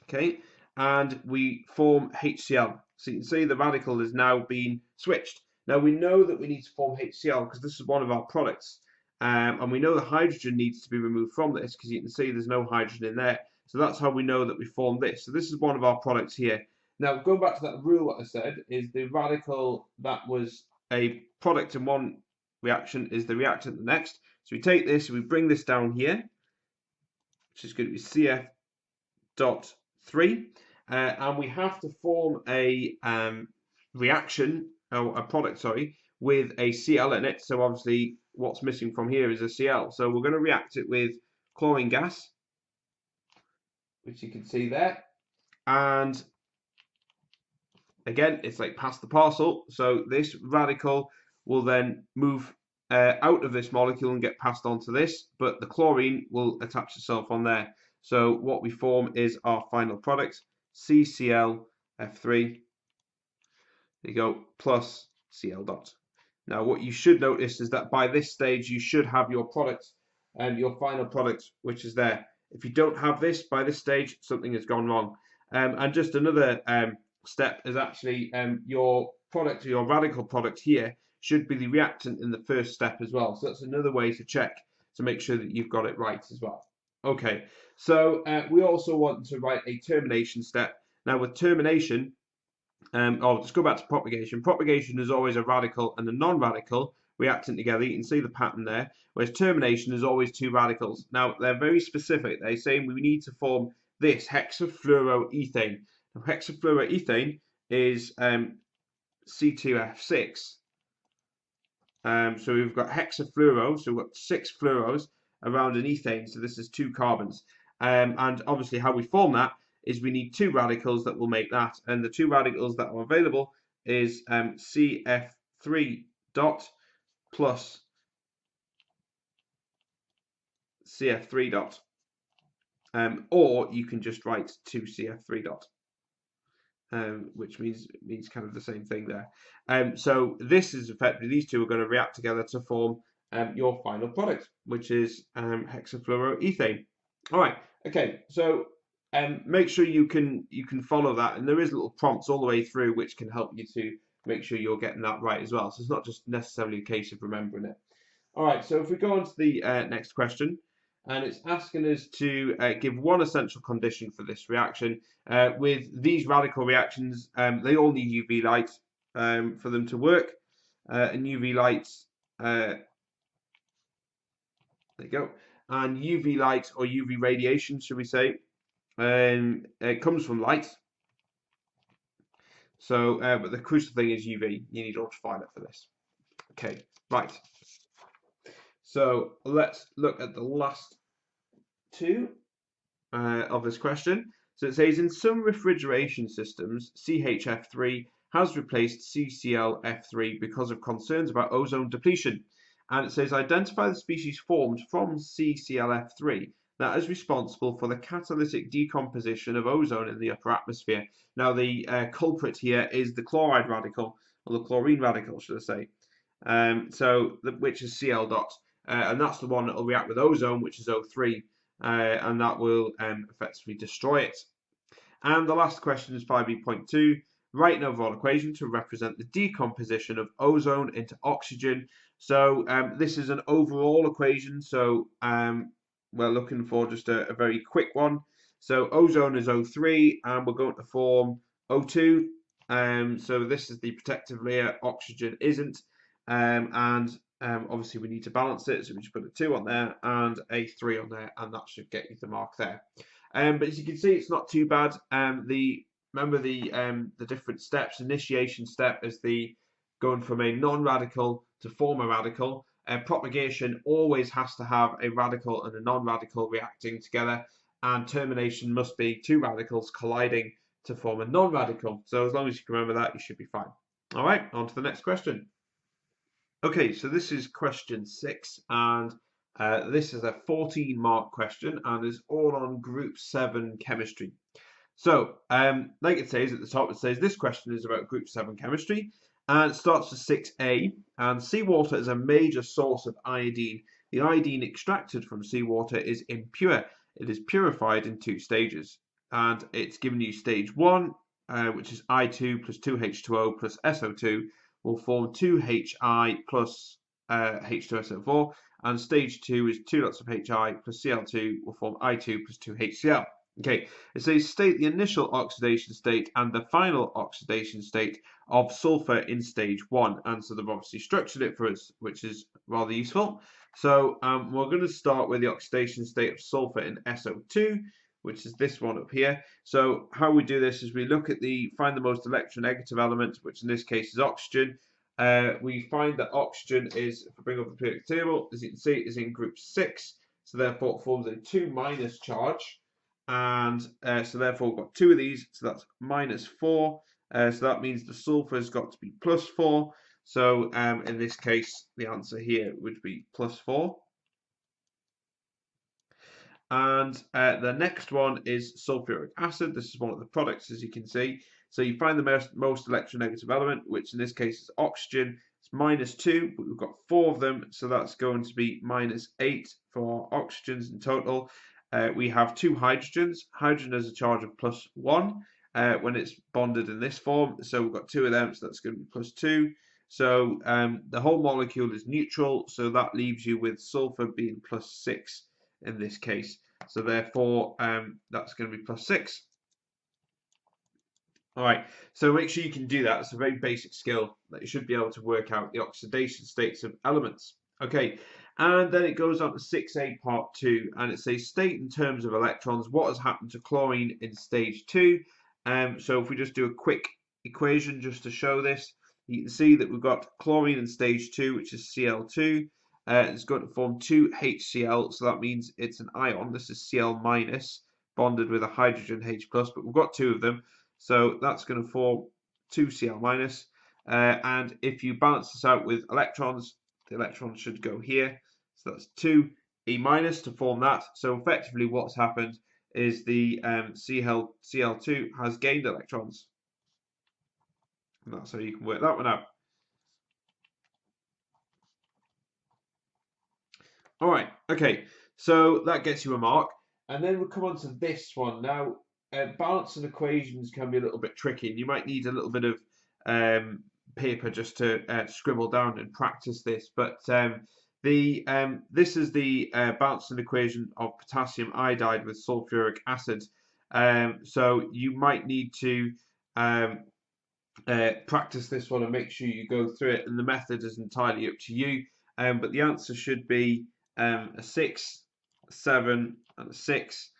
okay, and we form HCl. So you can see the radical has now been switched. Now we know that we need to form HCl because this is one of our products, and we know the hydrogen needs to be removed from this because you can see there's no hydrogen in there. So that's how we know that we form this. So this is one of our products here. Now going back to that rule that I said, is the radical that was a product in one reaction is the reactant in the next. So we take this, we bring this down here, which is going to be CF dot 3, and we have to form a reaction, or a product, sorry, with a Cl in it. So obviously what's missing from here is a Cl. So we're going to react it with chlorine gas, which you can see there. And again, it's like pass the parcel. So this radical will then move out of this molecule and get passed on to this, but the chlorine will attach itself on there. So what we form is our final product, CClF3, there you go, plus Cl dot. Now what you should notice is that by this stage you should have your product and your final product, which is there. If you don't have this by this stage, something has gone wrong. And just another step is actually your product, your radical product here, should be the reactant in the first step as well. So that's another way to check to make sure that you've got it right as well. Okay, so we also want to write a termination step. Now with termination, let's go back to propagation. Propagation is always a radical and a non-radical reactant together. You can see the pattern there, whereas termination is always two radicals. Now they're very specific. They're saying we need to form this hexafluoroethane. Now, hexafluoroethane is C2F6. So we've got hexafluoro, so we've got 6 fluoros around an ethane, so this is 2 carbons. And obviously how we form that is we need 2 radicals that will make that, and the 2 radicals that are available is CF3 dot plus CF3 dot, or you can just write 2CF3 dot. Which means kind of the same thing there. So this is effectively, these two are going to react together to form your final product, which is hexafluoroethane. All right, okay, so make sure you can follow that, and there is little prompts all the way through which can help you to make sure you're getting that right as well. So it's not just necessarily a case of remembering it. All right, so if we go on to the next question, and it's asking us to give one essential condition for this reaction. With these radical reactions, they all need UV light for them to work, and UV light, there you go, and UV light, or UV radiation, should we say, it comes from light. So, but the crucial thing is UV. You need ultraviolet for this. Okay, right. So let's look at the last two of this question. So it says, in some refrigeration systems, CHF3 has replaced CClF3 because of concerns about ozone depletion. and it says identify the species formed from CClF3 that is responsible for the catalytic decomposition of ozone in the upper atmosphere. Now the culprit here is the chloride radical, or the chlorine radical, should I say. Which is Cl dot, and that's the one that will react with ozone, which is O3, and that will effectively destroy it. And the last question is 5b.2. Write an overall equation to represent the decomposition of ozone into oxygen. So this is an overall equation, so we're looking for just a very quick one. So ozone is O3, and we're going to form O2. So this is the protective layer, oxygen isn't. Obviously we need to balance it, so we just put a 2 on there and a 3 on there, and that should get you the mark there. But as you can see, it's not too bad. Remember the different steps. Initiation step is the going from a non-radical to form a radical. Propagation always has to have a radical and a non-radical reacting together, and termination must be two radicals colliding to form a non-radical. So as long as you can remember that, you should be fine. All right, on to the next question. Okay, so this is question 6, and this is a 14-mark question, and is all on Group 7 chemistry. So, like it says at the top, it says this question is about Group 7 chemistry, and it starts with 6a, and seawater is a major source of iodine. The iodine extracted from seawater is impure. It is purified in 2 stages, and it's given you stage 1, which is I2 plus 2H2O plus SO2, will form 2HI plus H2SO4, and stage 2 is 2 lots of HI plus Cl2 will form I2 plus 2HCl. Okay, it says state the initial oxidation state and the final oxidation state of sulfur in stage 1, and so they've obviously structured it for us, which is rather useful. So we're going to start with the oxidation state of sulfur in SO2, which is this one up here. So how we do this is we look at find the most electronegative element, which in this case is oxygen. We find that oxygen is, if I bring up the periodic table, as you can see, is in group 6, so therefore it forms a 2- charge, and so therefore we've got 2 of these, so that's -4, so that means the sulfur has got to be +4, so in this case the answer here would be +4. And the next one is sulfuric acid. This is one of the products, as you can see. So you find the most electronegative element, which in this case is oxygen. It's -2, but we've got 4 of them, so that's going to be -8 for oxygens in total. We have 2 hydrogens. Hydrogen has a charge of +1 when it's bonded in this form, so we've got 2 of them, so that's going to be +2. So the whole molecule is neutral, so that leaves you with sulfur being +6 in this case. So therefore, that's going to be +6. All right, so make sure you can do that. It's a very basic skill that you should be able to work out the oxidation states of elements. Okay, and then it goes on to 6a part 2, and it says state in terms of electrons what has happened to chlorine in stage 2. So if we just do a quick equation just to show this, you can see that we've got chlorine in stage 2, which is Cl2. It's going to form 2 HCl, so that means it's an ion. This is Cl minus bonded with a hydrogen H plus, but we've got 2 of them, so that's going to form 2 Cl minus. And if you balance this out with electrons, the electrons should go here, so that's 2 E minus to form that. So effectively, what's happened is the Cl2 has gained electrons, and that's how you can work that one out. All right, okay, so that gets you a mark, and then we'll come on to this one. Now, balancing equations can be a little bit tricky, and you might need a little bit of paper just to scribble down and practice this. But this is the balancing equation of potassium iodide with sulfuric acid. So you might need to practice this one and make sure you go through it, and the method is entirely up to you. But the answer should be a 6, 7, and a 6,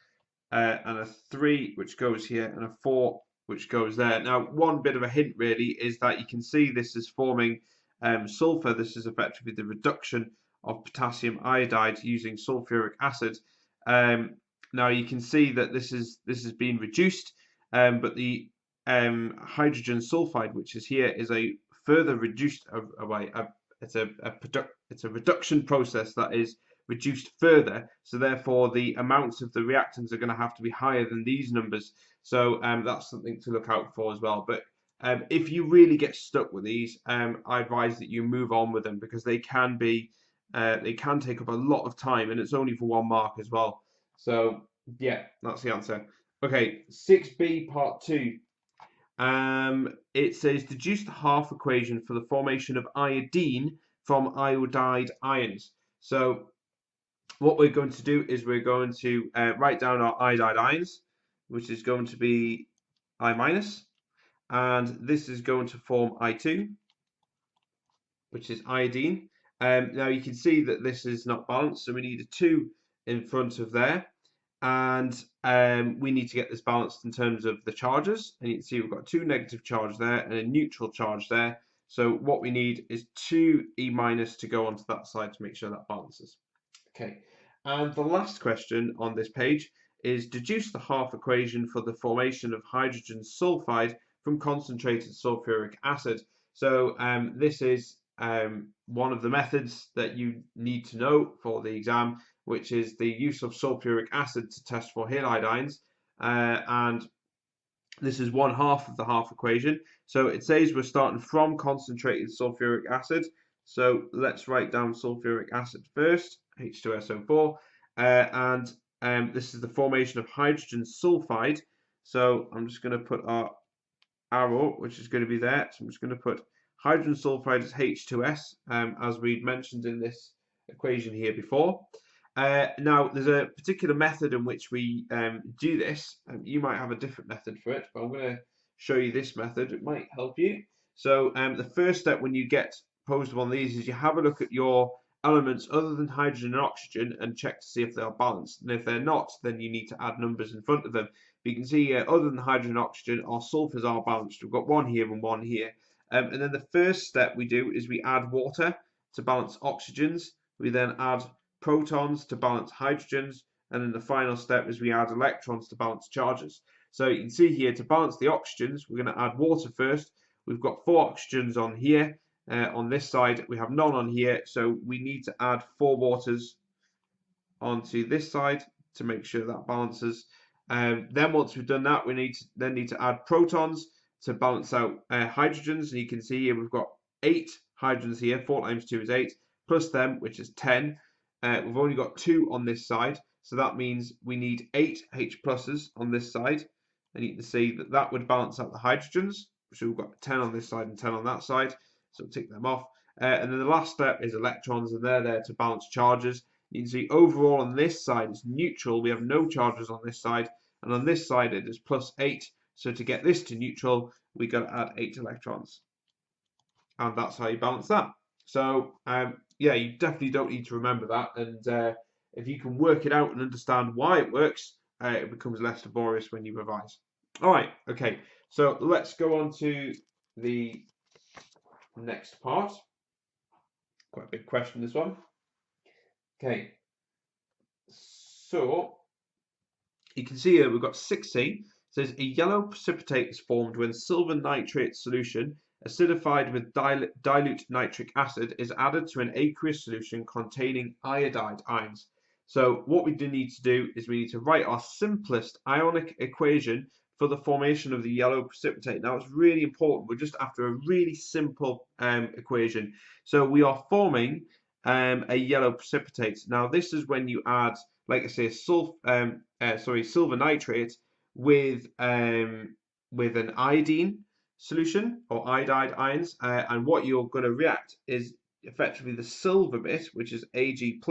and a 3, which goes here, and a 4, which goes there. Now, one bit of a hint really is that you can see this is forming sulfur. This is effectively the reduction of potassium iodide using sulfuric acid. Now you can see that this is being reduced, but the hydrogen sulfide, which is here, is a further reduced it's a reduction process that is reduced further. So therefore, the amounts of the reactants are going to have to be higher than these numbers. So that's something to look out for as well. But if you really get stuck with these, I advise that you move on with them because they can take up a lot of time, and it's only for 1 mark as well. So yeah, that's the answer. Okay, 6B part 2. It says deduce the half equation for the formation of iodine from iodide ions. So what we're going to do is we're going to write down our iodide ions, which is going to be I minus, and this is going to form I2, which is iodine. Now you can see that this is not balanced, so we need a 2 in front of there, and we need to get this balanced in terms of the charges. And you can see we've got 2 negative charges there and a neutral charge there. So what we need is 2 E minus to go onto that side to make sure that balances. Okay, and the last question on this page is deduce the half equation for the formation of hydrogen sulfide from concentrated sulfuric acid. So this is one of the methods that you need to know for the exam, which is the use of sulfuric acid to test for halide ions. And this is 1/2 of the half equation. So it says we're starting from concentrated sulfuric acid. So let's write down sulfuric acid first, H2SO4. And this is the formation of hydrogen sulfide. So I'm just going to put our arrow, which is going to be there. So I'm just going to put hydrogen sulfide as H2S, as we'd mentioned in this equation here before. Now, there's a particular method in which we do this. You might have a different method for it, but I'm going to show you this method. It might help you. So the first step when you get posed one of these is you have a look at your elements other than hydrogen and oxygen and check to see if they are balanced. And if they're not, then you need to add numbers in front of them. But you can see other than hydrogen and oxygen, our sulfurs are balanced. We've got 1 here and 1 here. And then the first step we do is we add water to balance oxygens. We then add protons to balance hydrogens, and then the final step is we add electrons to balance charges. So you can see here to balance the oxygens, we're going to add water first. We've got 4 oxygens on here. On this side, we have none on here, so we need to add 4 waters onto this side to make sure that balances. Then once we've done that, we need to add protons to balance out hydrogens, and you can see here we've got 8 hydrogens here. 4 times 2 is 8, plus them, which is 10. We've only got 2 on this side, so that means we need 8 H pluses on this side, and you can see that that would balance out the hydrogens. So we've got 10 on this side and 10 on that side, so tick them off. And then the last step is electrons, and they're there to balance charges. You can see overall on this side it's neutral. We have no charges on this side, and on this side it is +8. So to get this to neutral, we got to add 8 electrons, and that's how you balance that. So yeah, you definitely don't need to remember that, and if you can work it out and understand why it works, it becomes less laborious when you revise. All right, okay, so let's go on to the next part. Quite a big question, this one. Okay, so you can see here we've got 6C. It says a yellow precipitate is formed when silver nitrate solution acidified with dilute nitric acid is added to an aqueous solution containing iodide ions. So what we do need to do is we need to write our simplest ionic equation for the formation of the yellow precipitate. Now it's really important. We're just after a really simple equation. So we are forming a yellow precipitate. Now this is when you add, like I say, silver nitrate with an iodine solution or iodide ions, and what you're going to react is effectively the silver bit, which is Ag+,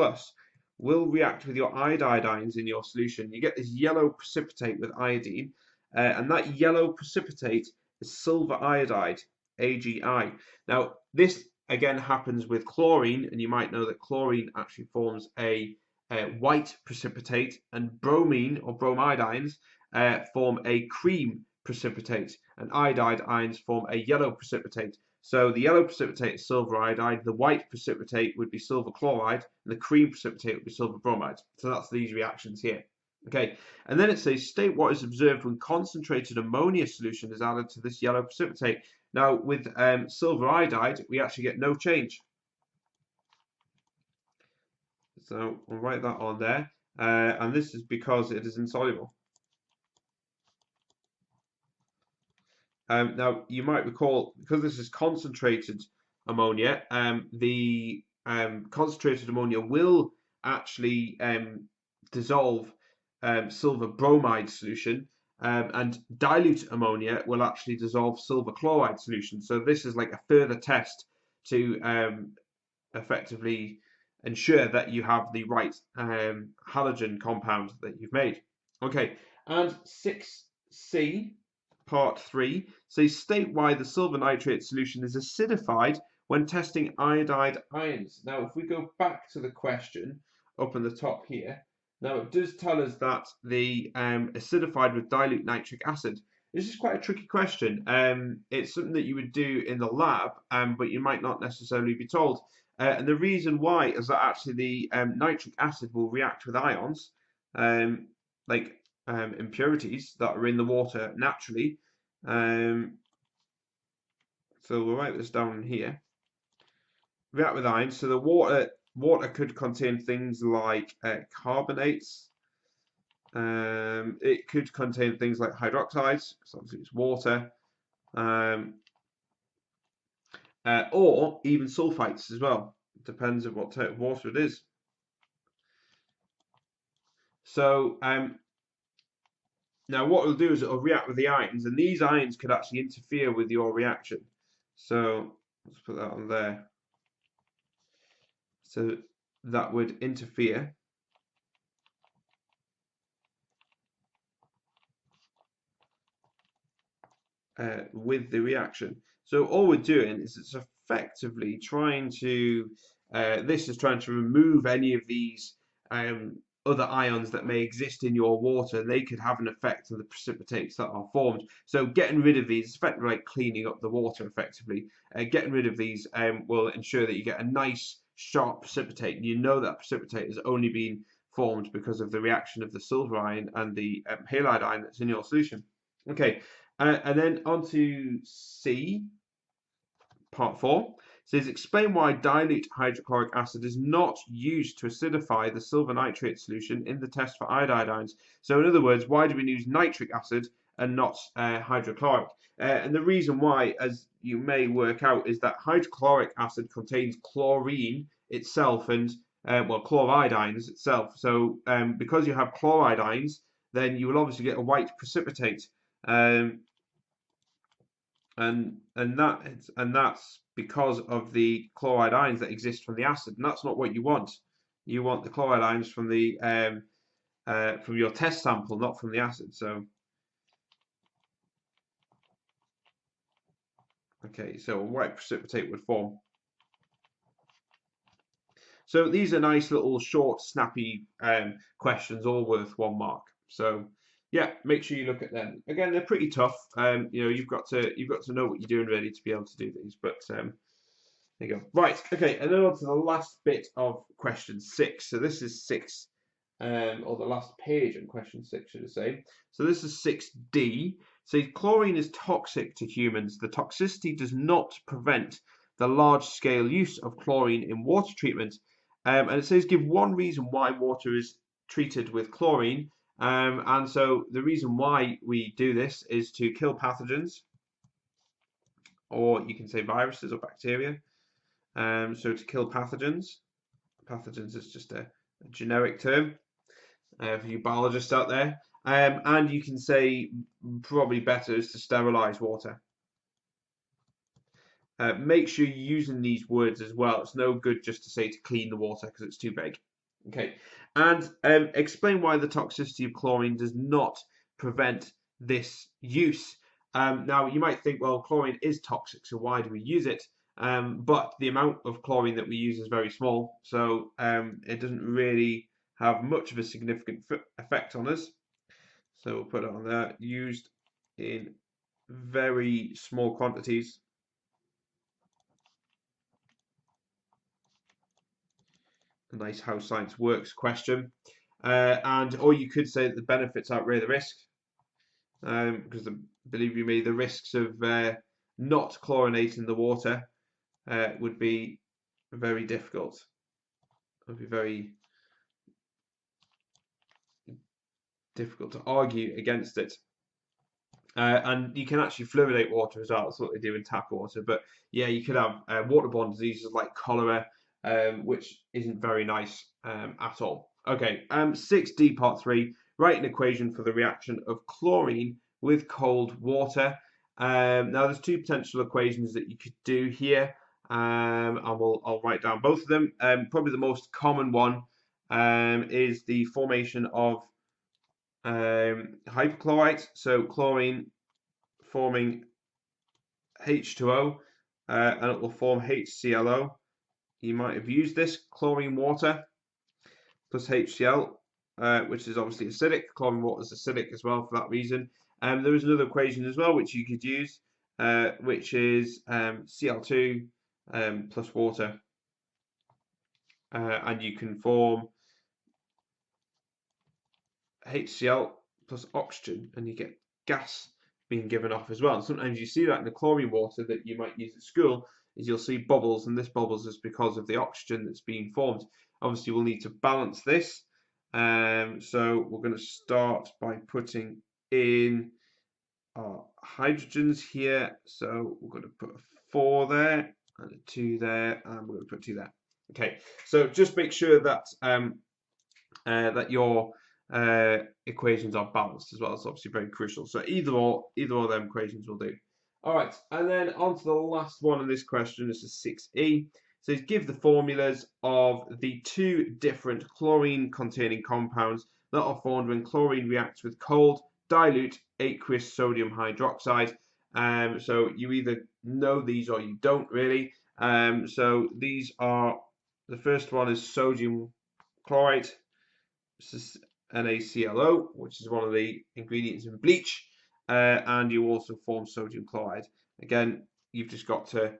will react with your iodide ions in your solution. You get this yellow precipitate with iodine, and that yellow precipitate is silver iodide, AgI. Now this again happens with chlorine, and you might know that chlorine actually forms a white precipitate, and bromine or bromide ions form a cream precipitate, and iodide ions form a yellow precipitate. So the yellow precipitate is silver iodide, the white precipitate would be silver chloride, and the cream precipitate would be silver bromide. So that's these reactions here. Okay, and then it says state what is observed when concentrated ammonia solution is added to this yellow precipitate. Now with silver iodide, we actually get no change. So we'll write that on there. And this is because it is insoluble. Now, you might recall, because this is concentrated ammonia, the concentrated ammonia will actually dissolve silver bromide solution, and dilute ammonia will actually dissolve silver chloride solution. So this is like a further test to effectively ensure that you have the right halogen compound that you've made. Okay, and 6C, part 3, says state why the silver nitrate solution is acidified when testing iodide ions. Now, if we go back to the question up in the top here, now it does tell us that the acidified with dilute nitric acid. This is quite a tricky question. It's something that you would do in the lab, but you might not necessarily be told. And the reason why is that actually the nitric acid will react with ions, like impurities that are in the water naturally. So we'll write this down here. React with ions. So the water could contain things like carbonates. It could contain things like hydroxides, because obviously it's water, or even sulfites as well. It depends on what type of water it is. So now what it'll do is it'll react with the ions, and these ions could actually interfere with your reaction. So let's put that on there. So that would interfere with the reaction. So all we're doing is it's effectively trying to, this is trying to remove any of these other ions that may exist in your water. They could have an effect on the precipitates that are formed. So getting rid of these is effectively like cleaning up the water effectively. Getting rid of these will ensure that you get a nice sharp precipitate. You know that precipitate has only been formed because of the reaction of the silver ion and the halide ion that's in your solution. Okay, and then on to C, part 4, says explain why dilute hydrochloric acid is not used to acidify the silver nitrate solution in the test for iodide ions. So in other words, why do we use nitric acid and not hydrochloric? And the reason why, as you may work out, is that hydrochloric acid contains chlorine itself and well, chloride ions itself. So because you have chloride ions, then you will obviously get a white precipitate. And that's because of the chloride ions that exist from the acid, and that's not what you want. You want the chloride ions from the from your test sample, not from the acid. So okay, so a white precipitate would form. So these are nice little short, snappy questions, all worth 1 mark. So yeah, make sure you look at them. Again, they're pretty tough. You know, you've got to know what you're doing really to be able to do these. But there you go. Right, okay, and then on to the last bit of question 6. So this is 6, or the last page in question 6, should I say. So this is 6D. So chlorine is toxic to humans. The toxicity does not prevent the large-scale use of chlorine in water treatment. And it says give one reason why water is treated with chlorine. And so the reason why we do this is to kill pathogens, or you can say viruses or bacteria. So to kill pathogens. Pathogens is just a generic term for you biologists out there. And you can say probably better is to sterilize water. Make sure you're using these words as well. It's no good just to say to clean the water because it's too big. Okay, and explain why the toxicity of chlorine does not prevent this use. Now, you might think, well, chlorine is toxic, so why do we use it? But the amount of chlorine that we use is very small, so it doesn't really have much of a significant effect on us. So we'll put it on there, used in very small quantities. A nice how science works question. Or you could say that the benefits outweigh the risk, because believe you me, the risks of not chlorinating the water would be very difficult. It would be very difficult to argue against it. And you can actually fluoridate water as well. That's what they do in tap water. But yeah, you could have waterborne diseases like cholera, which isn't very nice at all. Okay, 6D part 3. Write an equation for the reaction of chlorine with cold water. Now there's two potential equations that you could do here. And I'll write down both of them. Probably the most common one is the formation of hypochlorite, so chlorine forming H2O, and it will form HClO. You might have used this, chlorine water plus HCl, which is obviously acidic. Chlorine water is acidic as well for that reason. There is another equation as well which you could use, which is Cl2 plus water, and you can form HCl plus oxygen, and you get gas being given off as well. And sometimes you see that in the chlorine water that you might use at school, is you'll see bubbles, and this bubbles is because of the oxygen that's being formed. Obviously, we'll need to balance this. So we're going to start by putting in our hydrogens here. So we're going to put a 4 there, and a 2 there, and we're going to put 2 there. Okay, so just make sure that that your equations are balanced as well. It's obviously very crucial. So either of them equations will do. All right, and then on to the last one of this question. This is 6E. So give the formulas of the two different chlorine-containing compounds that are formed when chlorine reacts with cold, dilute aqueous sodium hydroxide. So you either know these or you don't really. So these are, the first one is sodium chloride. This is NaClO, which is one of the ingredients in bleach, and you also form sodium chloride. Again, you've just got to,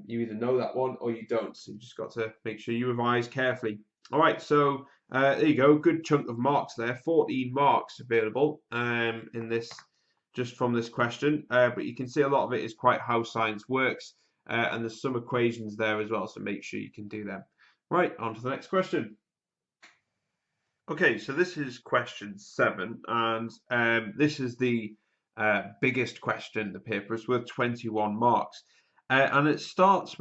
you either know that one or you don't, so you've just got to make sure you revise carefully. All right, so there you go, good chunk of marks there, 14 marks available in this, just from this question, but you can see a lot of it is quite how science works, and there's some equations there as well, so make sure you can do them. Right, on to the next question. Okay, so this is question 7, and this is the biggest question in the paper. It's worth 21 marks. And it starts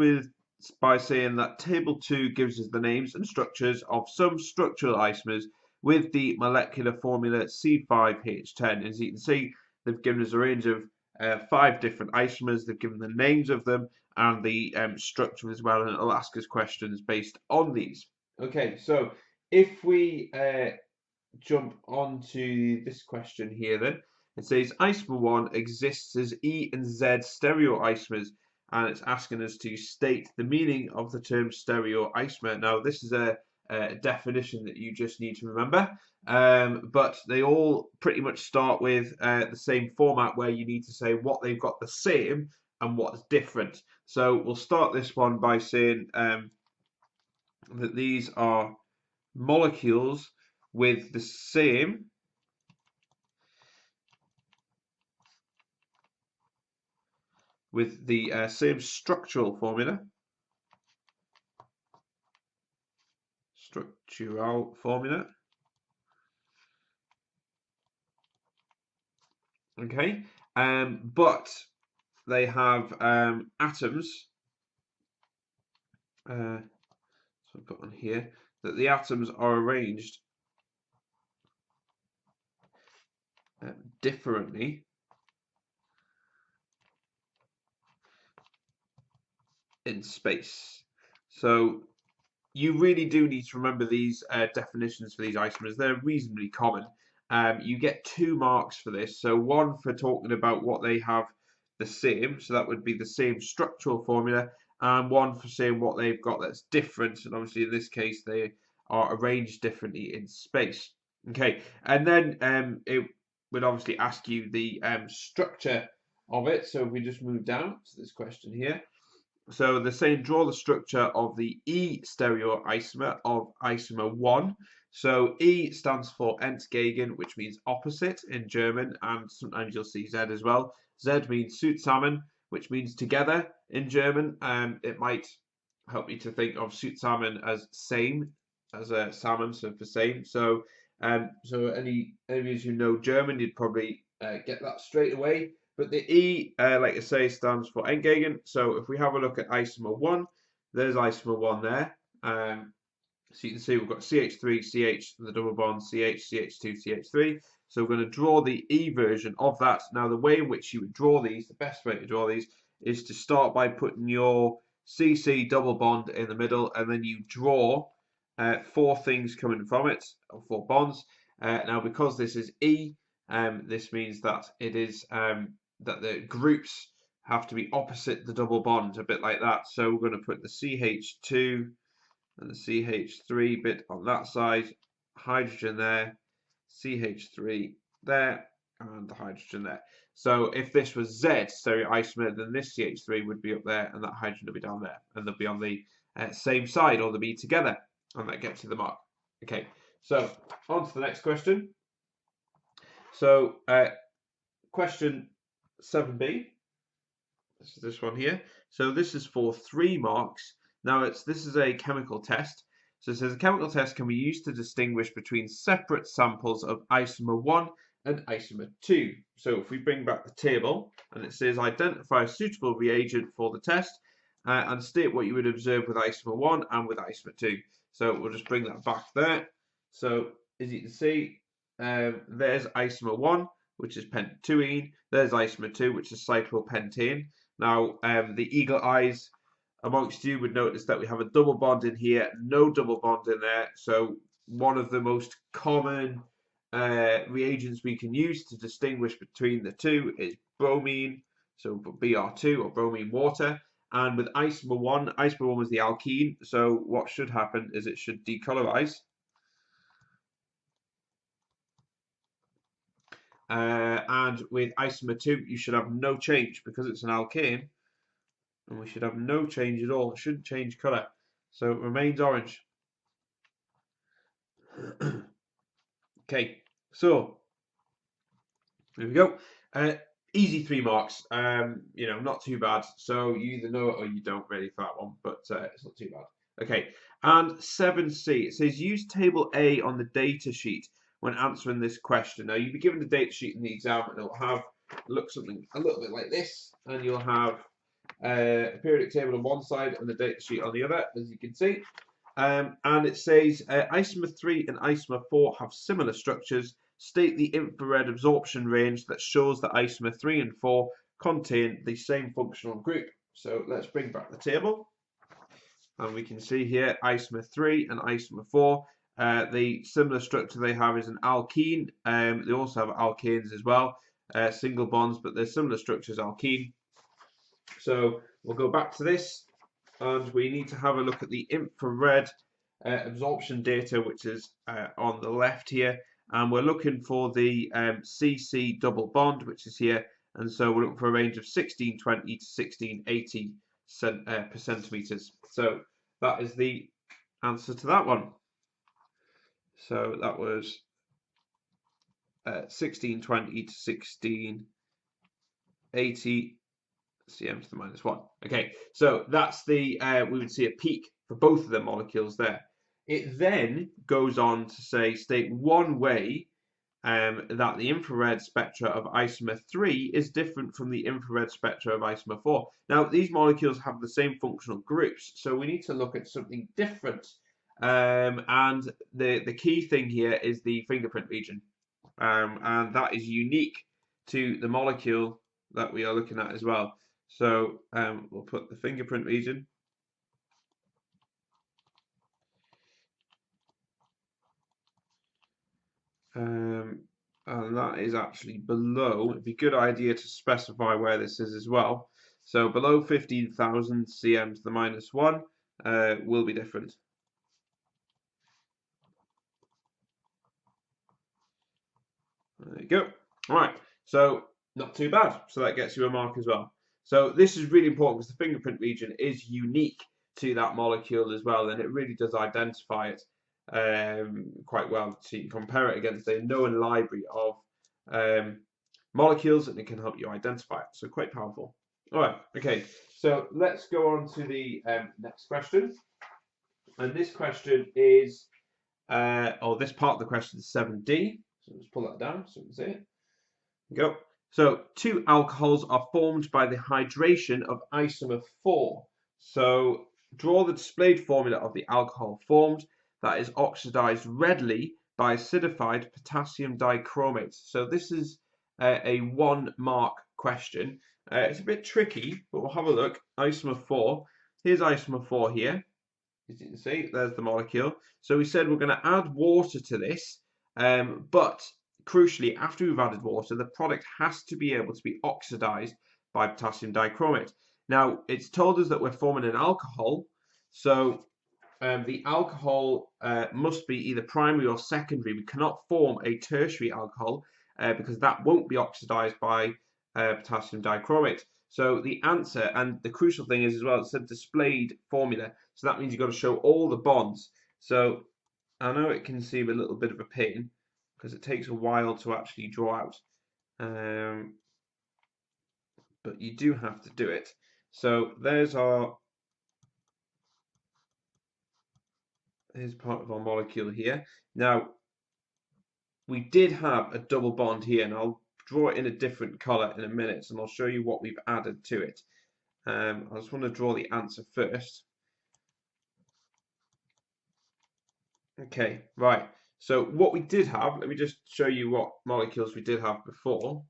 by saying that table 2 gives us the names and structures of some structural isomers with the molecular formula C5H10. As you can see, they've given us a range of 5 different isomers. They've given the names of them and the structure as well, and it'll ask us questions based on these. Okay, so if we jump onto this question here, then it says isomer 1 exists as E and Z stereoisomers, and it's asking us to state the meaning of the term stereoisomer. Now, this is a definition that you just need to remember, but they all pretty much start with the same format, where you need to say what they've got the same and what's different. So we'll start this one by saying that these are molecules with the same same structural formula. Okay, but they have atoms. So I've got on here that the atoms are arranged differently in space. So you really do need to remember these definitions for these isomers. They're reasonably common. You get 2 marks for this. So 1 for talking about what they have the same, so that would be the same structural formula, and 1 for saying what they've got that's different, and obviously in this case they are arranged differently in space. Okay, and then it would obviously ask you the structure of it. So if we just move down to this question here, so they're saying draw the structure of the E stereoisomer of isomer 1. So E stands for entgegen, which means opposite in German, and sometimes you'll see Z as well. Z means zusammen, which means together in German. It might help you to think of zusammen as same, as a salmon, so for same. So So any of you who know German, you'd probably get that straight away. But the E, like I say, stands for Entgegen. So if we have a look at isomer 1, there's isomer 1 there. So you can see we've got CH3, CH, the double bond, CH, CH2, CH3. So we're going to draw the E version of that. Now the way in which you would draw these, the best way to draw these, is to start by putting your CC double bond in the middle, and then you draw 4 things coming from it, or 4 bonds. Now because this is E, this means that it is that the groups have to be opposite the double bond, a bit like that. So we're going to put the CH2 and the CH3 bit on that side, hydrogen there, CH3 there, and the hydrogen there. So if this was Z stereoisomer, then this CH3 would be up there, and that hydrogen would be down there, and they'll be on the same side, or they'll be together, and that gets you the mark. Okay, so on to the next question. So question 7b. This is this one here. So this is for 3 marks. Now this is a chemical test. So it says a chemical test can be used to distinguish between separate samples of isomer 1 and isomer 2. So if we bring back the table, and it says identify a suitable reagent for the test and state what you would observe with isomer 1 and with isomer 2. So we'll just bring that back there. So as you can see, there's isomer 1, which is pentatoluene. There's isomer 2, which is cyclopentane. Now, the eagle eyes amongst you would notice that we have a double bond in here, no double bond in there. So one of the most common reagents we can use to distinguish between the two is bromine, so Br2 or bromine water. And with isomer 1 was the alkene. So what should happen is it should decolorize. And with isomer 2, you should have no change because it's an alkane. And we should have no change at all. It shouldn't change colour. So it remains orange. Okay, so here we go. Easy 3 marks. You know, not too bad. So you either know it or you don't really for that one, but it's not too bad. Okay, and 7C. It says use table A on the data sheet when answering this question. Now you'll be given the data sheet in the exam, and it'll have look something a little bit like this, and you'll have a periodic table on one side and the data sheet on the other, as you can see. And it says isomer 3 and isomer 4 have similar structures. State the infrared absorption range that shows that isomer 3 and 4 contain the same functional group. So let's bring back the table. And we can see here isomer 3 and isomer 4. The similar structure they have is an alkene. They also have alkanes as well, single bonds, but they're similar structures alkene. So we'll go back to this, and we need to have a look at the infrared absorption data, which is on the left here, and we're looking for the CC double bond, which is here, and so we're looking for a range of 1620 to 1680 per centimeters. So that is the answer to that one. So that was 1620 to 1680 cm to the -1. Okay, so that's the we would see a peak for both of the molecules there. It then goes on to say state one way that the infrared spectra of isomer 3 is different from the infrared spectra of isomer 4. Now these molecules have the same functional groups, so we need to look at something different. And the key thing here is the fingerprint region, and that is unique to the molecule that we are looking at as well. So we'll put the fingerprint region. And that is actually below. It'd be a good idea to specify where this is as well. So below 15,000 cm to the -1 will be different. There you go. All right, so not too bad. So that gets you a mark as well. So this is really important because the fingerprint region is unique to that molecule as well, and it really does identify it quite well. So you can compare it against a known library of molecules, and it can help you identify it. So quite powerful. All right, okay. So let's go on to the next question. And this question is or this part of the question is 7D. So let's pull that down so we can see it. Go. So two alcohols are formed by the hydration of isomer 4. So draw the displayed formula of the alcohol formed that is oxidized readily by acidified potassium dichromate. So this is a 1 mark question. It's a bit tricky, but we'll have a look. Isomer 4. Here's isomer 4 here. As you can see, there's the molecule. So we said we're going to add water to this, but crucially, after we've added water, the product has to be able to be oxidized by potassium dichromate. Now, it's told us that we're forming an alcohol, so the alcohol must be either primary or secondary. We cannot form a tertiary alcohol because that won't be oxidized by potassium dichromate. So the answer, and the crucial thing is as well, it's a displayed formula. So that means you've got to show all the bonds. So I know it can seem a little bit of a pain because it takes a while to actually draw out. But you do have to do it. So here's part of our molecule here. Now, we did have a double bond here, and I'll draw it in a different color in a minute, and I'll show you what we've added to it. I just want to draw the answer first. Okay, right. So what we did have, let me just show you what molecules we did have before.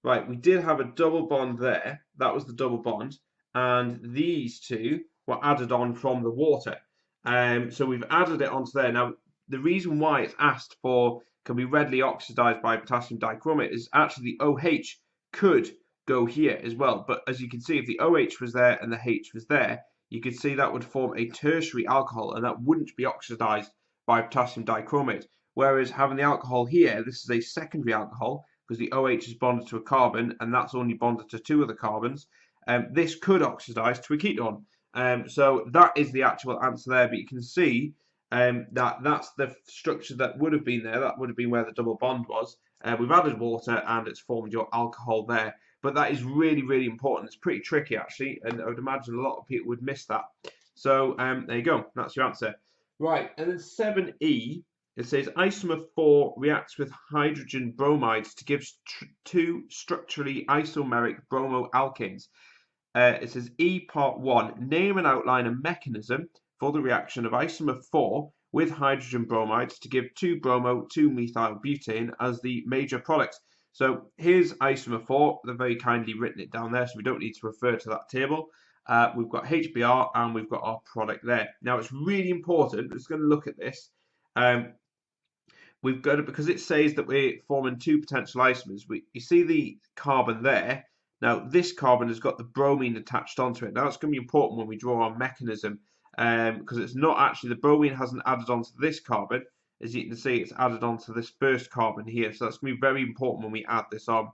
Right, we did have a double bond there. That was the double bond. And these two were added on from the water. So we've added it onto there. Now, the reason why it's asked for can be readily oxidized by potassium dichromate is actually the OH could go here as well. But as you can see, if the OH was there and the H was there, you could see that would form a tertiary alcohol, and that wouldn't be oxidized by potassium dichromate. Whereas having the alcohol here, this is a secondary alcohol because the OH is bonded to a carbon and that's only bonded to 2 of the carbons. This could oxidize to a ketone. So that is the actual answer there, but you can see that that's the structure that would have been there. That would have been where the double bond was. We've added water and it's formed your alcohol there. But that is really, really important. It's pretty tricky actually, and I would imagine a lot of people would miss that. So there you go. That's your answer. Right, and then 7E, it says isomer 4 reacts with hydrogen bromides to give two structurally isomeric bromoalkanes. It says E part 1, name and outline a mechanism for the reaction of isomer 4 with hydrogen bromides to give 2-bromo-2-methyl-butane as the major products. So here's isomer 4. They've very kindly written it down there, so we don't need to refer to that table. We've got HBr and we've got our product there. Now it's really important, we're just going to look at this. We've got it because it says that we're forming 2 potential isomers. You see the carbon there. Now this carbon has got the bromine attached onto it. Now it's going to be important when we draw our mechanism because it's not actually, the bromine hasn't added onto this carbon. As you can see, it's added onto this first carbon here. So that's going to be very important when we add this on.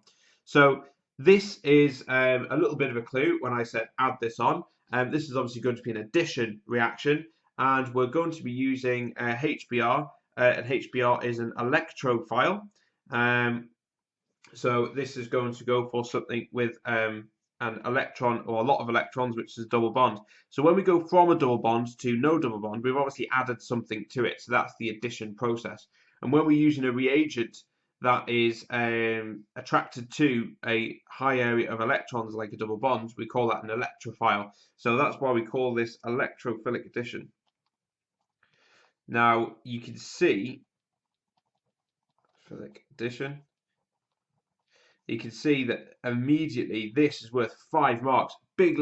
So this is a little bit of a clue when I said add this on. This is obviously going to be an addition reaction, and we're going to be using HBr, and HBr is an electrophile. So this is going to go for something with an electron or a lot of electrons, which is a double bond. So when we go from a double bond to no double bond, we've obviously added something to it. So that's the addition process. And when we're using a reagent that is attracted to a high area of electrons like a double bond, we call that an electrophile. So that's why we call this electrophilic addition. Now you can see philic addition. You can see that immediately this is worth 5 marks. Big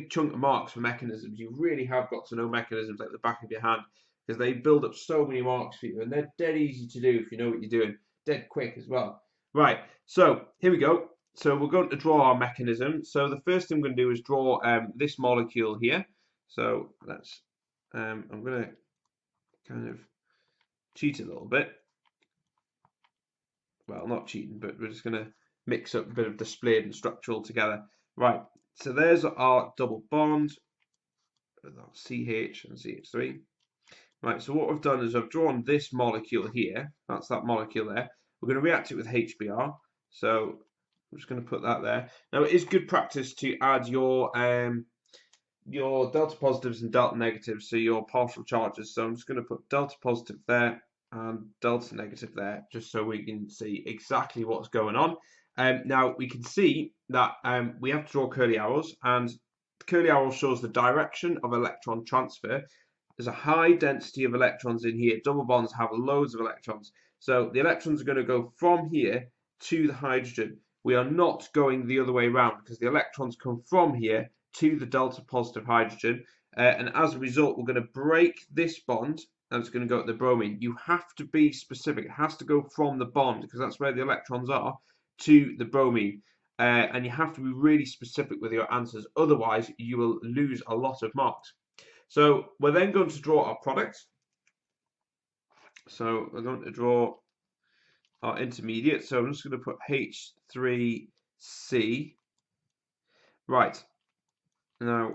chunk of marks for mechanisms. You really have got to know mechanisms like the back of your hand because they build up so many marks for you, and they're dead easy to do if you know what you're doing. Dead quick as well. Right, so here we go. So we're going to draw our mechanism. So the first thing I'm going to do is draw this molecule here. So let's, I'm going to kind of cheat a little bit. Well, not cheating, but we're just going to mix up a bit of displayed and structural together. Right, so there's our double bond, CH and CH3. Right, so what I've done is I've drawn this molecule here. That's that molecule there. We're going to react it with HBr. So I'm just going to put that there. Now it is good practice to add your your delta positives and delta negatives, so your partial charges. So I'm just going to put delta positive there and delta negative there, just so we can see exactly what's going on. Now we can see that we have to draw curly arrows, and the curly arrow shows the direction of electron transfer. There's a high density of electrons in here. Double bonds have loads of electrons. So the electrons are going to go from here to the hydrogen. We are not going the other way around because the electrons come from here to the delta positive hydrogen. And as a result, we're going to break this bond and it's going to go to the bromine. You have to be specific. It has to go from the bond because that's where the electrons are to the bromine. And you have to be really specific with your answers. Otherwise, you will lose a lot of marks. So we're then going to draw our product. So we're going to draw our intermediate. So I'm just going to put H3C. Right. Now,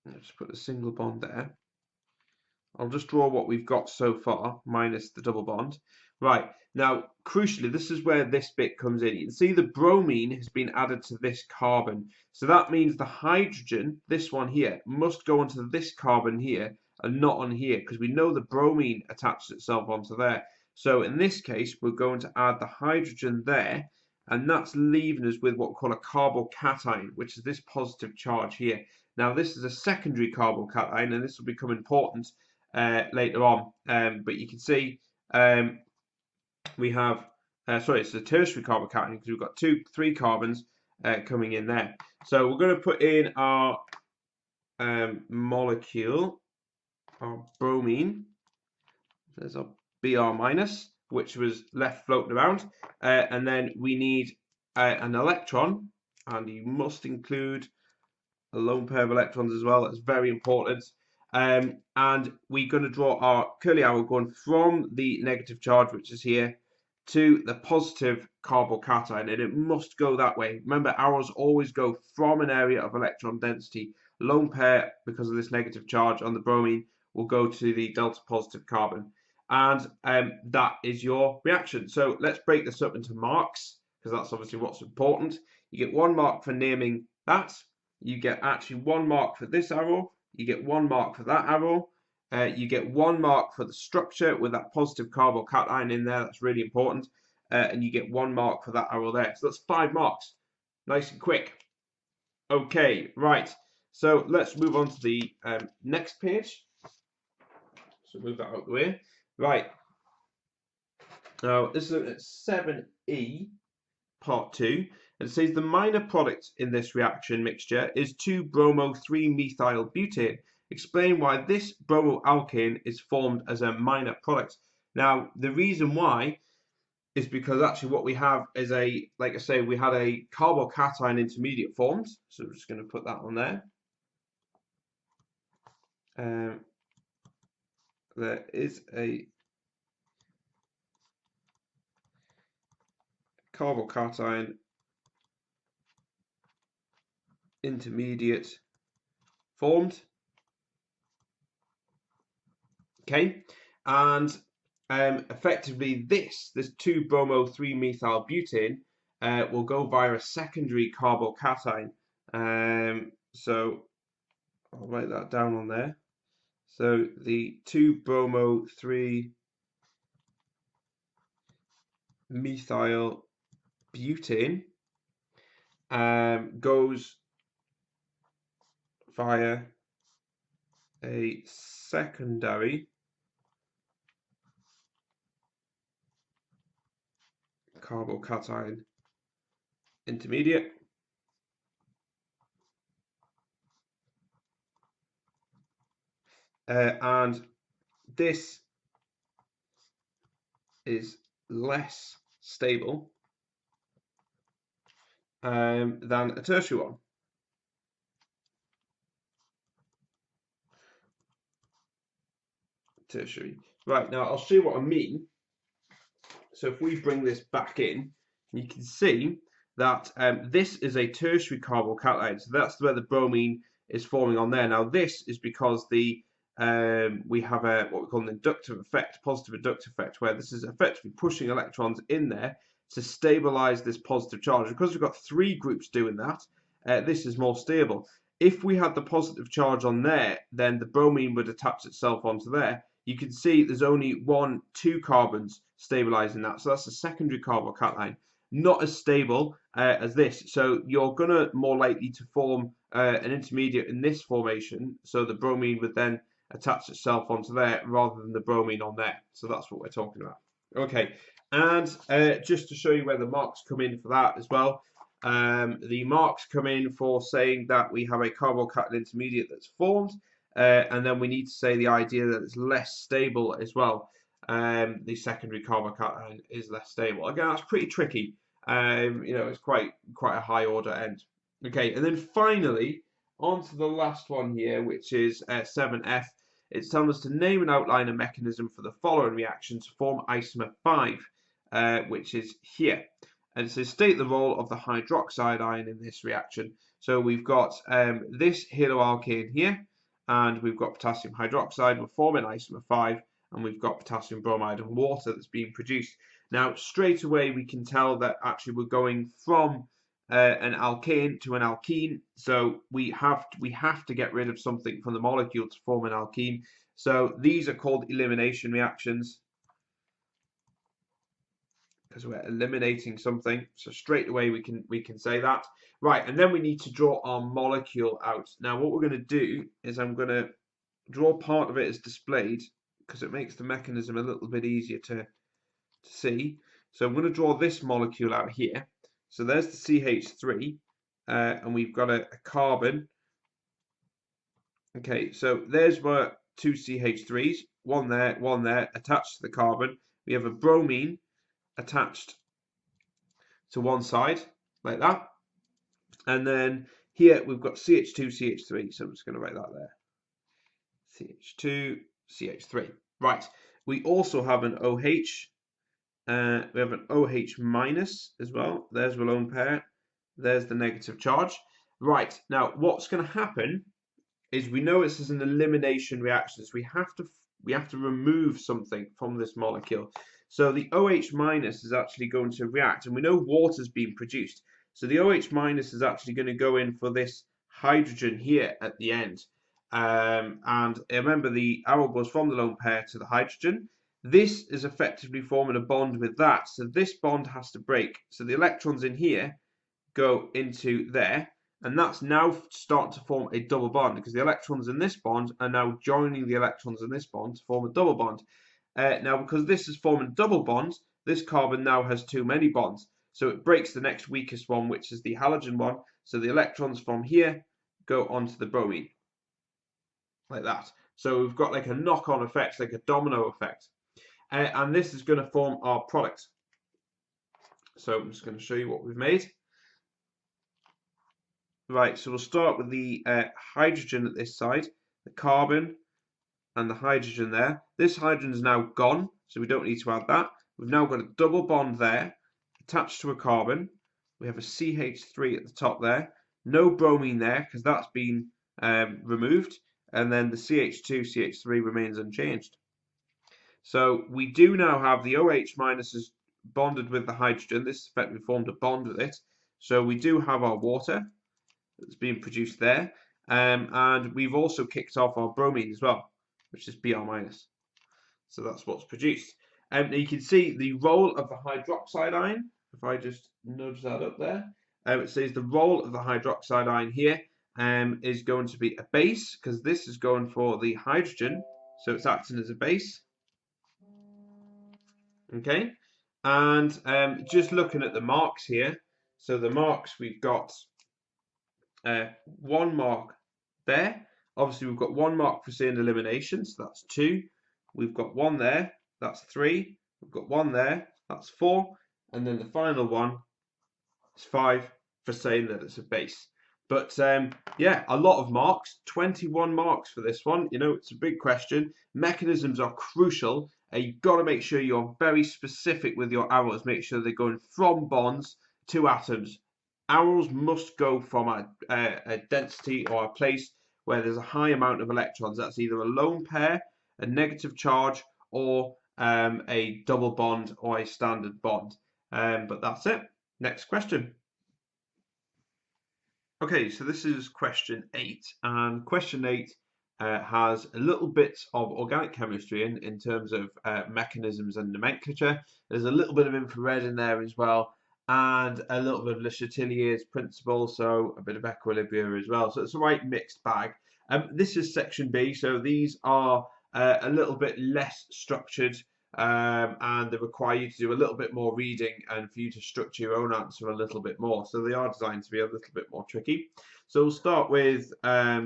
let's just put a single bond there. I'll just draw what we've got so far, minus the double bond. Right, now, crucially, this is where this bit comes in. You can see the bromine has been added to this carbon. So that means the hydrogen, this one here, must go onto this carbon here and not on here, because we know the bromine attaches itself onto there. So in this case, we're going to add the hydrogen there, and that's leaving us with what we call a carbocation, which is this positive charge here. Now, this is a secondary carbocation, and this will become important later on. But you can see we have, it's a tertiary carbocation because we've got 3 carbons coming in there. So we're going to put in our molecule, our bromine. There's our Br minus, which was left floating around. And then we need an electron, and you must include a lone pair of electrons as well. That's very important. And we're going to draw our curly arrow going from the negative charge, which is here, to the positive carbocation, and it must go that way. Remember, arrows always go from an area of electron density. Lone pair, because of this negative charge on the bromine, will go to the delta positive carbon. And that is your reaction. So let's break this up into marks, because that's obviously what's important. You get 1 mark for naming that. You get actually 1 mark for this arrow. You get 1 mark for that arrow. You get 1 mark for the structure with that positive carbocation in there. That's really important. And you get 1 mark for that arrow there. So that's 5 marks. Nice and quick. Okay, right. So let's move on to the next page. So move that out of the way. Right. Now, this is at 7E, part 2. And it says the minor product in this reaction mixture is 2-bromo-3-methyl butane. Explain why this bromoalkane is formed as a minor product. Now, the reason why is because actually what we have is like I say, we had a carbocation intermediate formed. So we're just going to put that on there. There is a carbocation intermediate formed. Okay, and effectively this 2-bromo-3-methyl butane will go via a secondary carbocation. So I'll write that down on there. So the 2-bromo-3-methyl butane goes via a secondary carbocation intermediate. And this is less stable than a tertiary one. Tertiary. Right, now I'll show you what I mean. So if we bring this back in, you can see that this is a tertiary carbocation. So that's where the bromine is forming on there. Now this is because we have what we call an inductive effect, positive inductive effect, where this is effectively pushing electrons in there to stabilize this positive charge. Because we've got 3 groups doing that, this is more stable. If we had the positive charge on there, then the bromine would attach itself onto there. You can see there's only 2 carbons stabilizing that, so that's a secondary carbocation, not as stable as this. So you're gonna more likely to form an intermediate in this formation, so the bromine would then attach itself onto there rather than the bromine on there. So that's what we're talking about. Okay, and just to show you where the marks come in for that as well, the marks come in for saying that we have a carbocation intermediate that's formed, and then we need to say the idea that it's less stable as well. The secondary carbocation is less stable. Again, that's pretty tricky. You know, it's quite a high order end. Okay, and then finally, on to the last one here, which is 7F. It's telling us to name and outline a mechanism for the following reaction to form isomer 5, which is here. And it says state the role of the hydroxide ion in this reaction. So we've got this haloalkane here, and we've got potassium hydroxide. We're forming isomer 5, and we've got potassium bromide and water that's being produced. Now, straight away, we can tell that actually we're going from an alkane to an alkene. So we have to get rid of something from the molecule to form an alkene. So these are called elimination reactions, because we're eliminating something. So straight away we can say that. Right, and then we need to draw our molecule out. Now what we're going to do is I'm going to draw part of it as displayed, because it makes the mechanism a little bit easier to see. So I'm going to draw this molecule out here. So there's the CH3, and we've got a carbon. Okay, so there's our 2 CH3s, one there, attached to the carbon. We have a bromine attached to one side, like that. And then here we've got CH2, CH3, so I'm just going to write that there. CH2, CH3. Right, we also have an OH. We have an OH minus as well. There's our lone pair. There's the negative charge. Right, now what's going to happen is we know this is an elimination reaction, so we have to remove something from this molecule. So the OH minus is actually going to react, and we know water's being produced. So the OH minus is actually going to go in for this hydrogen here at the end. And remember, the arrow goes from the lone pair to the hydrogen. This is effectively forming a bond with that. So this bond has to break. So the electrons in here go into there. And that's now starting to form a double bond, because the electrons in this bond are now joining the electrons in this bond to form a double bond. Now, because this is forming double bonds, this carbon now has too many bonds. So it breaks the next weakest one, which is the halogen one. So the electrons from here go onto the bromine, like that. So we've got like a knock-on effect, like a domino effect. And this is going to form our product. So I'm just going to show you what we've made. Right, so we'll start with the hydrogen at this side, the carbon and the hydrogen there. This hydrogen is now gone, so we don't need to add that. We've now got a double bond there, attached to a carbon. We have a CH3 at the top there. No bromine there, because that's been removed. And then the CH2, CH3 remains unchanged. So we do now have the OH minus is bonded with the hydrogen. This effectively formed a bond with it. So we do have our water that's being produced there, and we've also kicked off our bromine as well, which is Br minus. So that's what's produced. Now you can see the role of the hydroxide ion. If I just nudge that up there, it says the role of the hydroxide ion here is going to be a base, because this is going for the hydrogen, so it's acting as a base. Okay, and just looking at the marks here, so the marks, we've got 1 mark there. Obviously, we've got 1 mark for saying elimination, so that's 2. We've got 1 there, that's 3. We've got 1 there, that's 4. And then the final one is 5 for saying that it's a base. But yeah, a lot of marks, 21 marks for this one. You know, it's a big question. Mechanisms are crucial. You've got to make sure you're very specific with your arrows. Make sure they're going from bonds to atoms. Arrows must go from a density or a place where there's a high amount of electrons. That's either a lone pair, a negative charge, or a double bond or a standard bond. But that's it. Next question. Okay, so this is question 8, and question 8 has a little bit of organic chemistry in terms of mechanisms and nomenclature. There's a little bit of infrared in there as well, and a little bit of Le Chatelier's principle, so a bit of equilibria as well. So it's a right mixed bag. This is section B, so these are a little bit less structured, and they require you to do a little bit more reading and for you to structure your own answer a little bit more. So they are designed to be a little bit more tricky. So we'll start with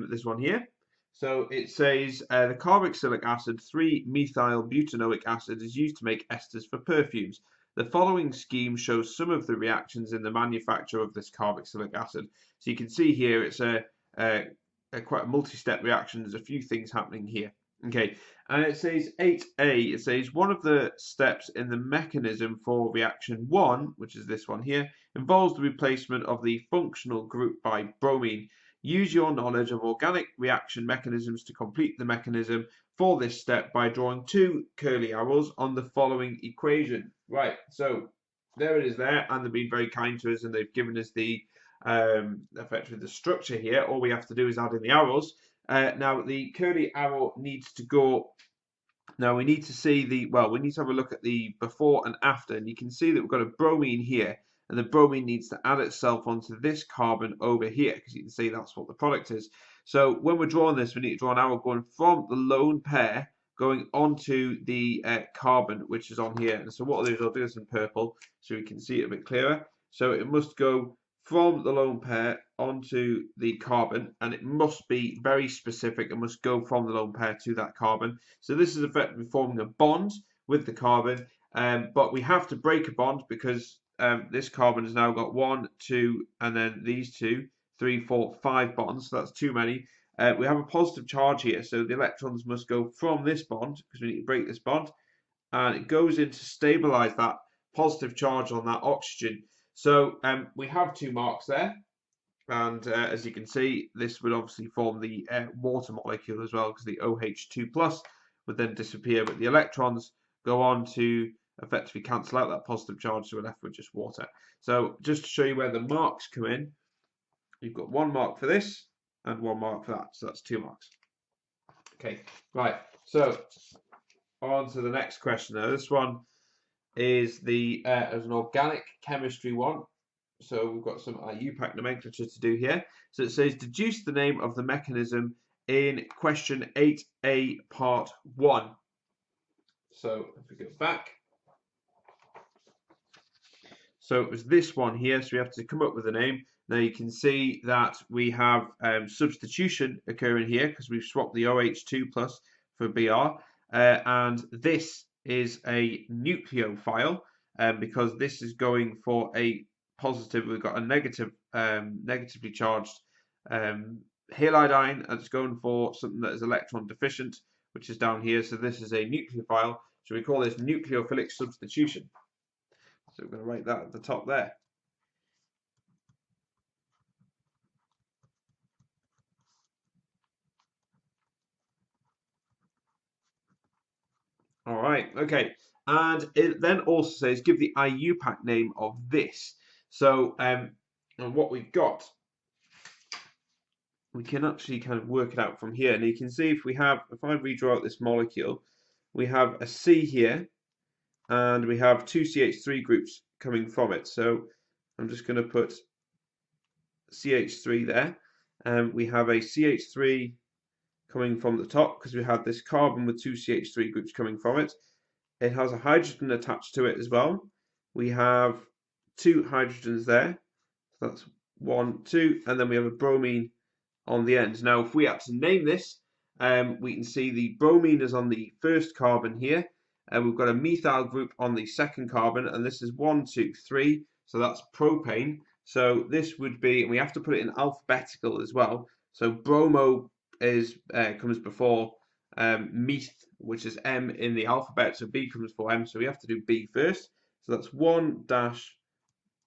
this one here. So it says the carboxylic acid 3-methyl-butanoic acid is used to make esters for perfumes. The following scheme shows some of the reactions in the manufacture of this carboxylic acid. So you can see here it's a quite a multi-step reaction. There's a few things happening here. Okay, and it says 8a, it says one of the steps in the mechanism for reaction 1, which is this one here, involves the replacement of the functional group by bromine. Use your knowledge of organic reaction mechanisms to complete the mechanism for this step by drawing 2 curly arrows on the following equation. Right, so there it is there, and they've been very kind to us and they've given us the effectively the structure here. All we have to do is add in the arrows. Now the curly arrow needs to go. Now we need to see we need to have a look at the before and after, and you can see that we've got a bromine here, and the bromine needs to add itself onto this carbon over here, because you can see that's what the product is. So when we're drawing this, we need to draw an arrow going from the lone pair going onto the carbon, which is on here. And so what I'll do is I'll do this in purple so we can see it a bit clearer. So it must go from the lone pair onto the carbon, and it must be very specific. It must go from the lone pair to that carbon. So this is effectively forming a bond with the carbon, but we have to break a bond because this carbon has now got 1, 2, and then these 2, 3, 4, 5 bonds. So that's too many. We have a positive charge here, so the electrons must go from this bond because we need to break this bond, and it goes in to stabilize that positive charge on that oxygen. So we have 2 marks there, and as you can see, this would obviously form the water molecule as well, because the OH2 plus would then disappear, but the electrons go on to effectively cancel out that positive charge, so we're left with just water. So just to show you where the marks come in, you've got 1 mark for this and 1 mark for that, so that's 2 marks. Okay, right, so on to the next question now. This one is as an organic chemistry one. So we've got some UPAC nomenclature to do here. So it says deduce the name of the mechanism in question 8a part 1. So if we go back. So it was this one here, so we have to come up with a name. Now you can see that we have substitution occurring here because we've swapped the OH2 plus for Br, and this is a nucleophile because this is going for a positive. We've got a negative, negatively charged halide, and it's going for something that is electron deficient, which is down here. So this is a nucleophile. So we call this nucleophilic substitution. So we're going to write that at the top there. All right, okay. And it then also says give the IUPAC name of this. So, and what we've got, we can actually kind of work it out from here. And you can see if I redraw out this molecule, we have a C here, and we have 2 CH3 groups coming from it. So I'm just going to put CH3 there. We have a CH3 coming from the top because we have this carbon with 2 CH3 groups coming from it. It has a hydrogen attached to it as well. We have 2 hydrogens there. So that's 1, 2, and then we have a bromine on the end. Now, if we had to name this, we can see the bromine is on the first carbon here, and we've got a methyl group on the second carbon, and this is 1, 2, 3, so that's propane. So this would be, and we have to put it in alphabetical as well. So bromo comes before meth, which is M in the alphabet, so B comes before M, so we have to do B first. So that's 1 dash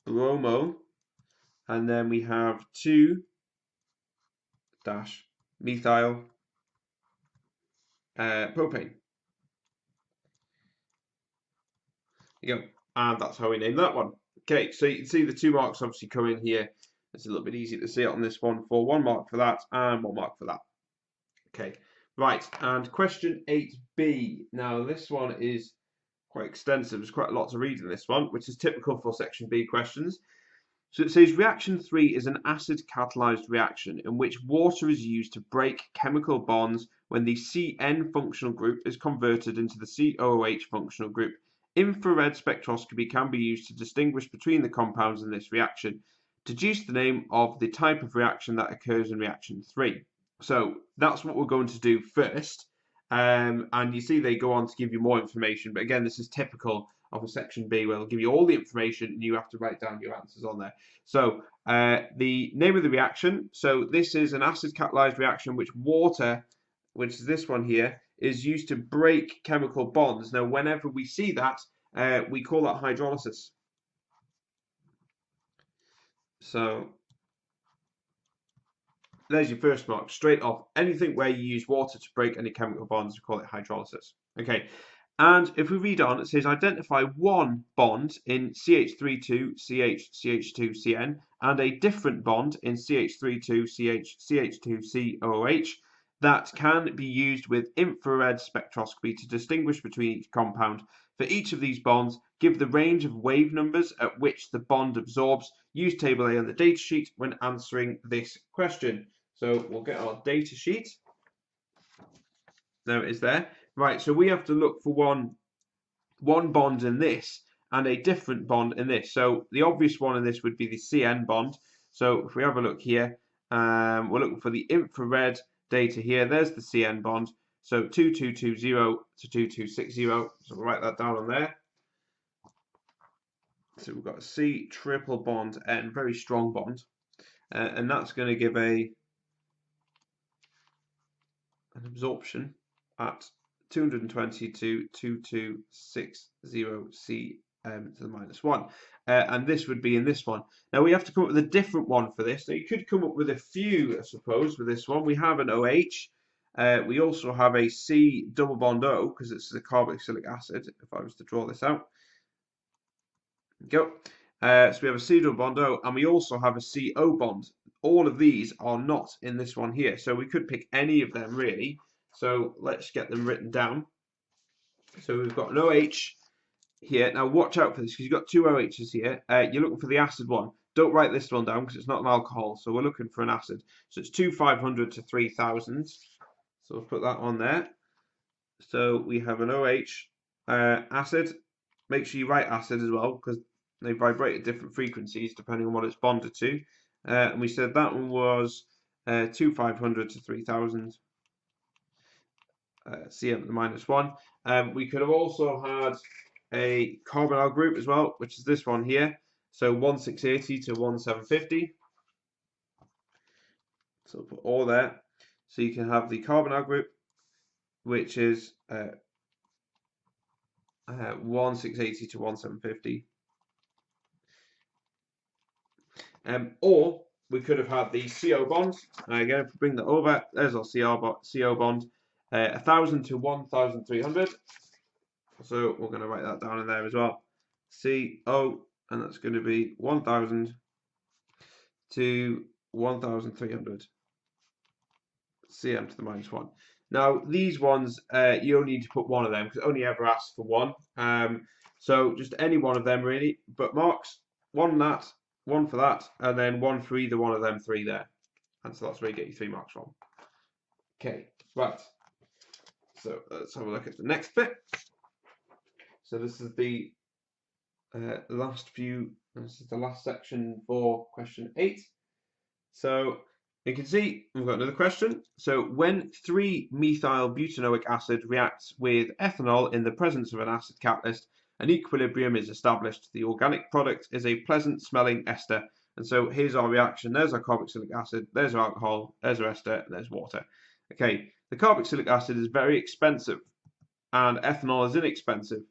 bromo, and then we have 2 dash methyl propane. There you go, and that's how we name that one. Okay, so you can see the 2 marks obviously come in here It's a little bit easier to see it on this one for 1 mark for that and 1 mark for that. Okay, right, and question 8b. Now this one is quite extensive. There's quite a lot to read in this one, which is typical for section B questions. So it says reaction 3 is an acid catalyzed reaction in which water is used to break chemical bonds when the CN functional group is converted into the COOH functional group. Infrared spectroscopy can be used to distinguish between the compounds in this reaction. Deduce the name of the type of reaction that occurs in reaction 3. So that's what we're going to do first. And you see they go on to give you more information, but again, this is typical of a section B where they'll give you all the information and you have to write down your answers on there. So the name of the reaction, so this is an acid catalyzed reaction which water, which is this one here, is used to break chemical bonds. Now whenever we see that, we call that hydrolysis. So there's your first mark, straight off. Anything where you use water to break any chemical bonds, we call it hydrolysis. Okay, and if we read on, it says identify one bond in CH32CH2CN and a different bond in CH32CH2COOH that can be used with infrared spectroscopy to distinguish between each compound. For each of these bonds, give the range of wave numbers at which the bond absorbs. Use table A on the data sheet when answering this question. So we'll get our data sheet. There it is there. Right, so we have to look for one bond in this and a different bond in this. So the obvious one in this would be the CN bond. So if we have a look here, we're looking for the infrared data here. There's the CN bond. So 2220 to 2260. So we'll write that down on there. So we've got a C triple bond N, very strong bond. And that's going to give an absorption at 220 to 2260 cm to the -1. And this would be in this one. Now we have to come up with a different one for this. Now you could come up with a few, I suppose, with this one. We have an OH. We also have a C double bond O, because it's a carboxylic acid, if I was to draw this out. Go. So we have a C double bond O, and we also have a CO bond. All of these are not in this one here, so we could pick any of them really. So let's get them written down. So we've got an OH here. Now watch out for this, because you've got two OHs here. You're looking for the acid one. Don't write this one down because it's not an alcohol, so we're looking for an acid. So it's 2500 to 3000. So we'll put that on there. So we have an OH acid. Make sure you write acid as well, because they vibrate at different frequencies depending on what it's bonded to. And we said that one was 2500 to 3000 cm to the -1. We could have also had a carbonyl group as well, which is this one here. So 1680 to 1750. So put all there. So you can have the carbonyl group, which is 1680 to 1750. Or we could have had the CO bond. Again, if we bring that over, there's our CO bond, 1000 to 1300. So we're going to write that down in there as well. CO, and that's going to be 1000 to 1300 cm to the -1. Now these ones, you only need to put one of them because it only ever asks for one. So just any one of them really, but marks, one that, one for that, and then one for either one of them three there. And so that's where you get your 3 marks from. Okay, right. So let's have a look at the next bit. So this is the last few, this is the last section for question 8. So you can see we've got another question. So when 3-methyl-butanoic acid reacts with ethanol in the presence of an acid catalyst, an equilibrium is established. The organic product is a pleasant smelling ester. And so here's our reaction. There's our carboxylic acid, there's our alcohol, there's our ester, and there's water. Okay, the carboxylic acid is very expensive and ethanol is inexpensive.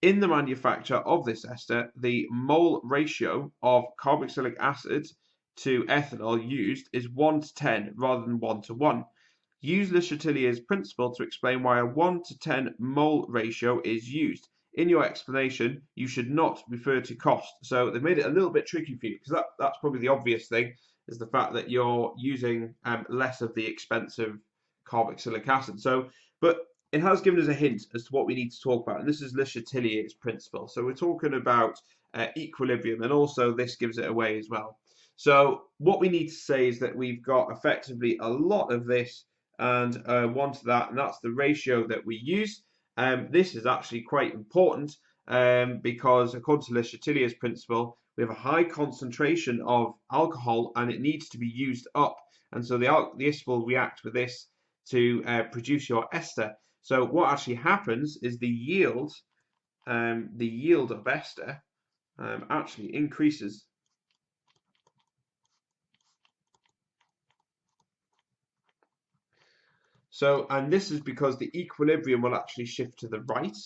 In the manufacture of this ester, the mole ratio of carboxylic acid to ethanol used is 1 to 10 rather than 1 to 1. Use Le Chatelier's principle to explain why a 1 to 10 mole ratio is used. in your explanation, you should not refer to cost. So they've made it a little bit tricky for you, because that's probably the obvious thing, is the fact that you're using less of the expensive carboxylic acid. So, but it has given us a hint as to what we need to talk about, and this is Le Chatelier's principle. So we're talking about equilibrium, and also this gives it away as well. So what we need to say is that we've got effectively a lot of this and one to that, and that's the ratio that we use. This is actually quite important because according to Le Chatelier's principle, we have a high concentration of alcohol and it needs to be used up. And so the ester will react with this to produce your ester. So what actually happens is the yield of ester actually increases. So, and this is because the equilibrium will actually shift to the right.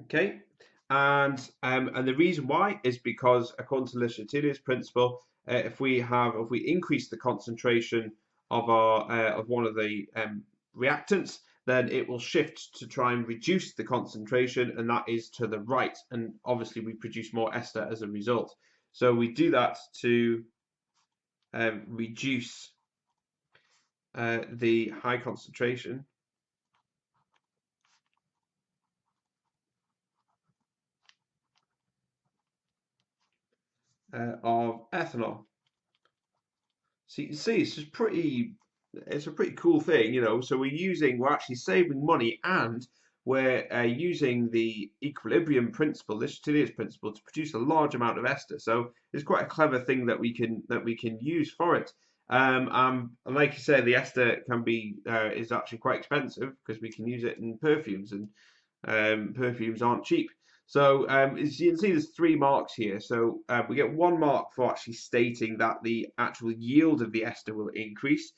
Okay, and the reason why is because according to Le Chatelier's principle, if we increase the concentration of of one of the reactants, then it will shift to try and reduce the concentration, and that is to the right, and obviously we produce more ester as a result. So we do that to reduce the high concentration of ethanol. So you can see it's a pretty cool thing, you know. So we're actually saving money, and we're using the equilibrium principle, this Chatelier's principle, to produce a large amount of ester. So it's quite a clever thing that we can use for it. And like you say, the ester is actually quite expensive because we can use it in perfumes, and perfumes aren't cheap. So as you can see, there's 3 marks here. So we get 1 mark for actually stating that the actual yield of the ester will increase.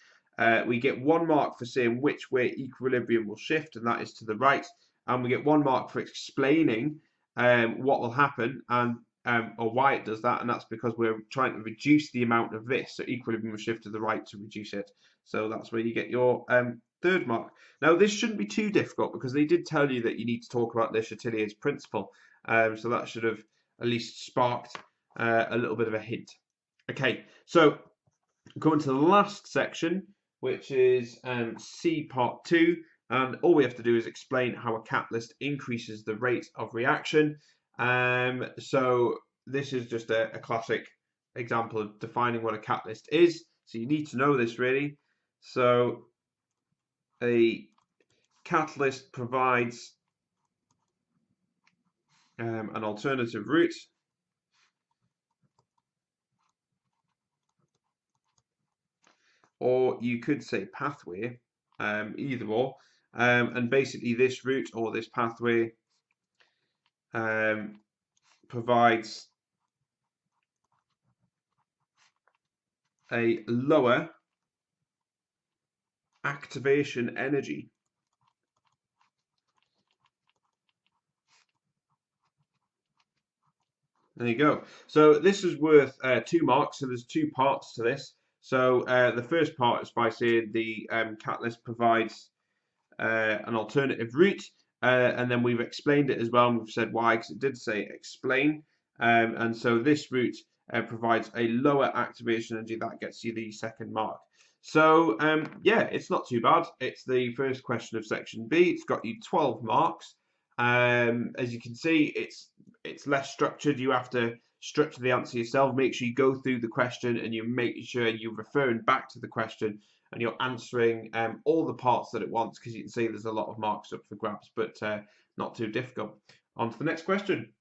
We get 1 mark for saying which way equilibrium will shift, and that is to the right. And we get 1 mark for explaining what will happen and or why it does that, and that's because we're trying to reduce the amount of this. So equilibrium will shift to the right to reduce it. So that's where you get your 3rd mark. Now, this shouldn't be too difficult because they did tell you that you need to talk about Le Chatelier's principle. So that should have at least sparked a little bit of a hint. Okay, so going to the last section, which is C part 2, and all we have to do is explain how a catalyst increases the rate of reaction. So this is just a classic example of defining what a catalyst is. So you need to know this really. So a catalyst provides an alternative route or you could say pathway, either or, and basically this route or this pathway provides a lower activation energy. There you go. So this is worth 2 marks. So there's 2 parts to this. So the first part is by saying the catalyst provides an alternative route, and then we've explained it as well, and we've said why, because it did say explain. And so this route provides a lower activation energy. That gets you the 2nd mark. So yeah, it's not too bad. It's the first question of section B. It's got you 12 marks. As you can see, it's less structured. You have to structure the answer yourself. Make sure you go through the question and you make sure you're referring back to the question and you're answering all the parts that it wants, because you can see there's a lot of marks up for grabs, but not too difficult. On to the next question.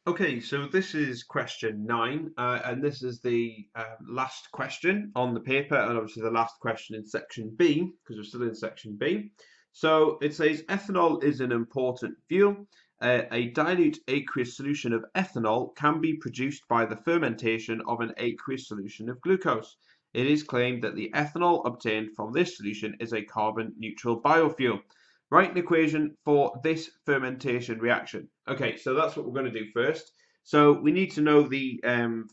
Okay, so this is question 9, and this is the last question on the paper, and obviously the last question in section B, because we're still in section B. So it says ethanol is an important fuel. A dilute aqueous solution of ethanol can be produced by the fermentation of an aqueous solution of glucose. it is claimed that the ethanol obtained from this solution is a carbon-neutral biofuel. Write an equation for this fermentation reaction. Okay, so that's what we're going to do first. So we need to know the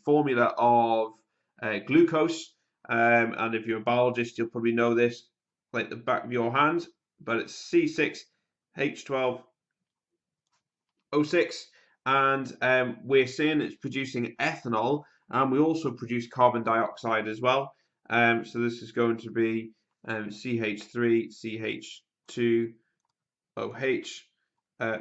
formula of glucose, and if you're a biologist, you'll probably know this like the back of your hand, but it's C6H12O6, and we're saying it's producing ethanol, and we also produce carbon dioxide as well. So this is going to be CH3CH2OH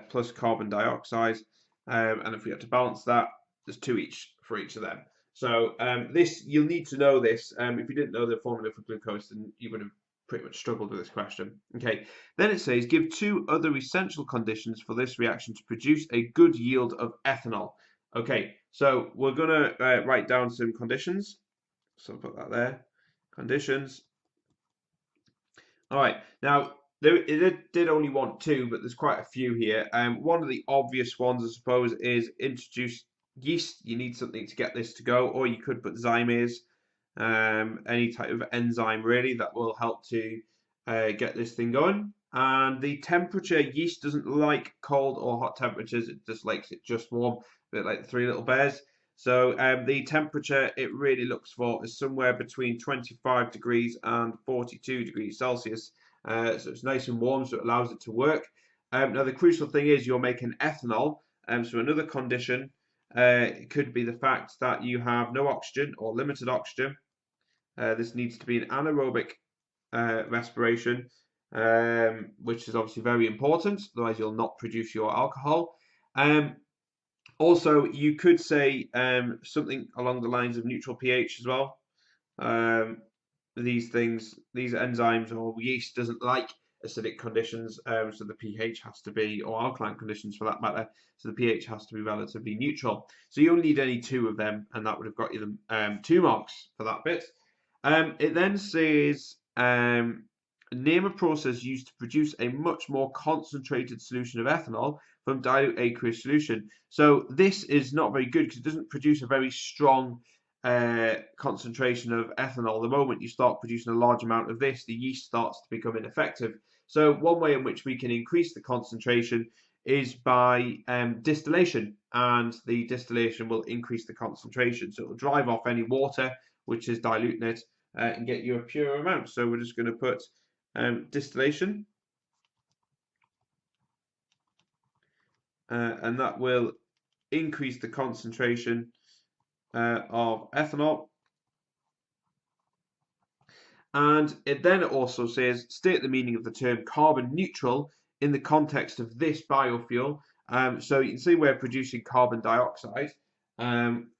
plus carbon dioxide, and if we had to balance that, there's 2 each for each of them. So this, you'll need to know this. If you didn't know the formula for glucose, then you would have pretty much struggled with this question. Okay, then it says give 2 other essential conditions for this reaction to produce a good yield of ethanol. Okay, so we're going to write down some conditions. So I'll put that there. Conditions. All right, now it did only want 2, but there's quite a few here. One of the obvious ones, I suppose, is introduce yeast. You need something to get this to go, or you could put zymase, any type of enzyme really that will help to get this thing going. And the temperature, yeast doesn't like cold or hot temperatures, it just likes it just warm, a bit like the 3 little bears. So the temperature it really looks for is somewhere between 25 degrees and 42 degrees Celsius. So it's nice and warm, so it allows it to work. Now the crucial thing is you're making ethanol, so another condition it could be the fact that you have no oxygen or limited oxygen. This needs to be an anaerobic respiration, which is obviously very important, otherwise you'll not produce your alcohol. Also, you could say something along the lines of neutral pH as well. These enzymes or yeast doesn't like acidic conditions, so the pH has to be, or alkaline conditions for that matter, so the pH has to be relatively neutral. So you only need any 2 of them, and that would have got you 2 marks for that bit. It then says name a process used to produce a much more concentrated solution of ethanol from dilute aqueous solution. So this is not very good because it doesn't produce a very strong concentration of ethanol. The moment you start producing a large amount of this, the yeast starts to become ineffective. So one way in which we can increase the concentration is by distillation, and the distillation will increase the concentration. So it will drive off any water which is diluting it and get you a pure amount. So we're just going to put distillation, and that will increase the concentration of ethanol. And it then also says state the meaning of the term carbon neutral in the context of this biofuel. So you can see we're producing carbon dioxide. So I'm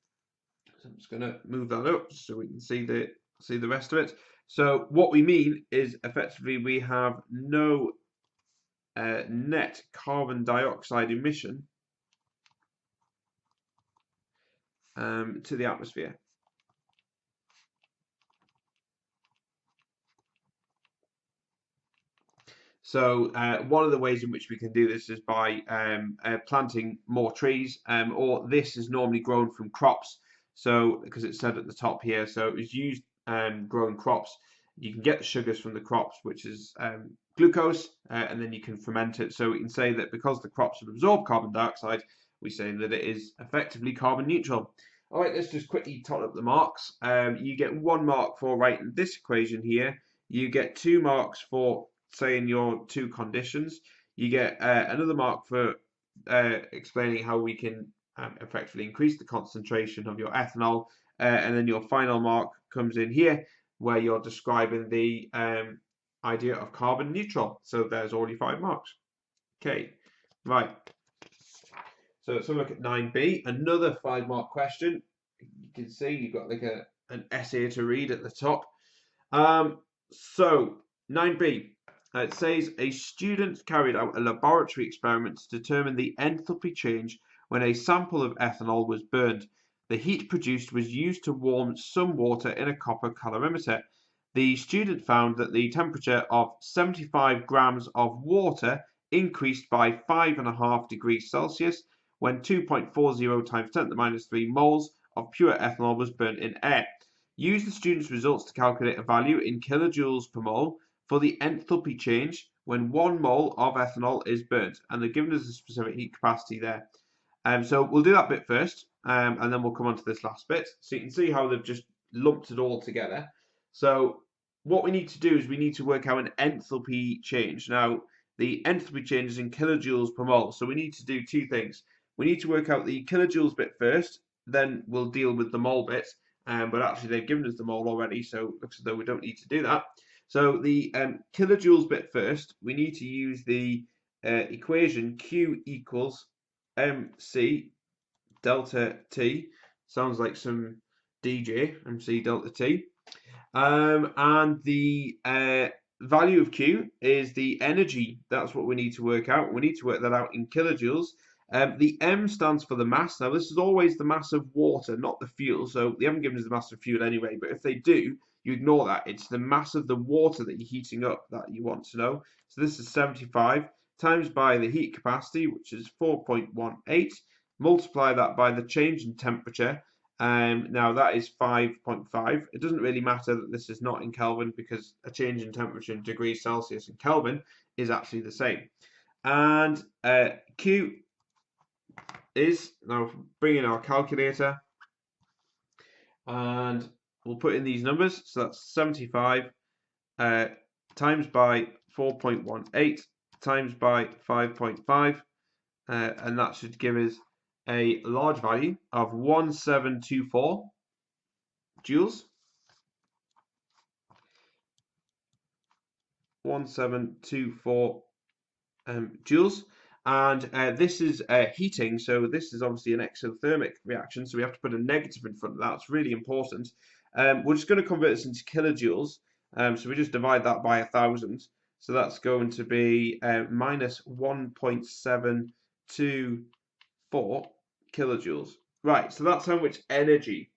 just going to move that up so we can see the rest of it. So what we mean is effectively we have no net carbon dioxide emission to the atmosphere. So one of the ways in which we can do this is by planting more trees, or this is normally grown from crops. So because it said at the top here, so it was used growing crops. You can get the sugars from the crops, which is glucose, and then you can ferment it. So we can say that because the crops have absorbed carbon dioxide, we say that it is effectively carbon neutral. All right, let's just quickly tot up the marks. You get 1 mark for writing this equation here. You get 2 marks for saying your 2 conditions. You get another mark for explaining how we can effectively increase the concentration of your ethanol, and then your final mark comes in here where you're describing the idea of carbon neutral. So there's already 5 marks. Okay, right. So let's have a look at 9b, another 5 mark question. You can see you've got like an essay to read at the top. So 9b, it says a student carried out a laboratory experiment to determine the enthalpy change when a sample of ethanol was burned. The heat produced was used to warm some water in a copper calorimeter. The student found that the temperature of 75 grams of water increased by 5.5 degrees Celsius when 2.40 times 10 to the minus 3 moles of pure ethanol was burnt in air. Use the student's results to calculate a value in kilojoules per mole for the enthalpy change when 1 mole of ethanol is burnt. And they're giving us a specific heat capacity there. So we'll do that bit first, and then we'll come on to this last bit. So you can see how they've just lumped it all together. So what we need to do is we need to work out an enthalpy change. Now, the enthalpy change is in kilojoules per mole. So we need to do two things. We need to work out the kilojoules bit first, then we'll deal with the mole bit. But actually, they've given us the mole already, so it looks as though we don't need to do that. So the kilojoules bit first, we need to use the equation Q equals MC delta T. Sounds like some DJ, MC delta T. And the value of Q is the energy. That's what we need to work out. We need to work that out in kilojoules. The M stands for the mass. Now, this is always the mass of water, not the fuel. So they haven't given us the mass of fuel anyway. But if they do, you ignore that. It's the mass of the water that you're heating up that you want to know. So this is 75 times by the heat capacity, which is 4.18. Multiply that by the change in temperature. Now that is 5.5. It doesn't really matter that this is not in Kelvin because a change in temperature in degrees Celsius in Kelvin is actually the same. And Q is, now bring in our calculator and we'll put in these numbers. So that's 75 times by 4.18 times by 5.5, and that should give us a large value of 1724 joules. 1724 joules. And this is heating, so this is obviously an exothermic reaction, so we have to put a negative in front of that. It's really important. We're just going to convert this into kilojoules, so we just divide that by 1,000. So that's going to be minus 1.724 kilojoules. Right, so that's how much energy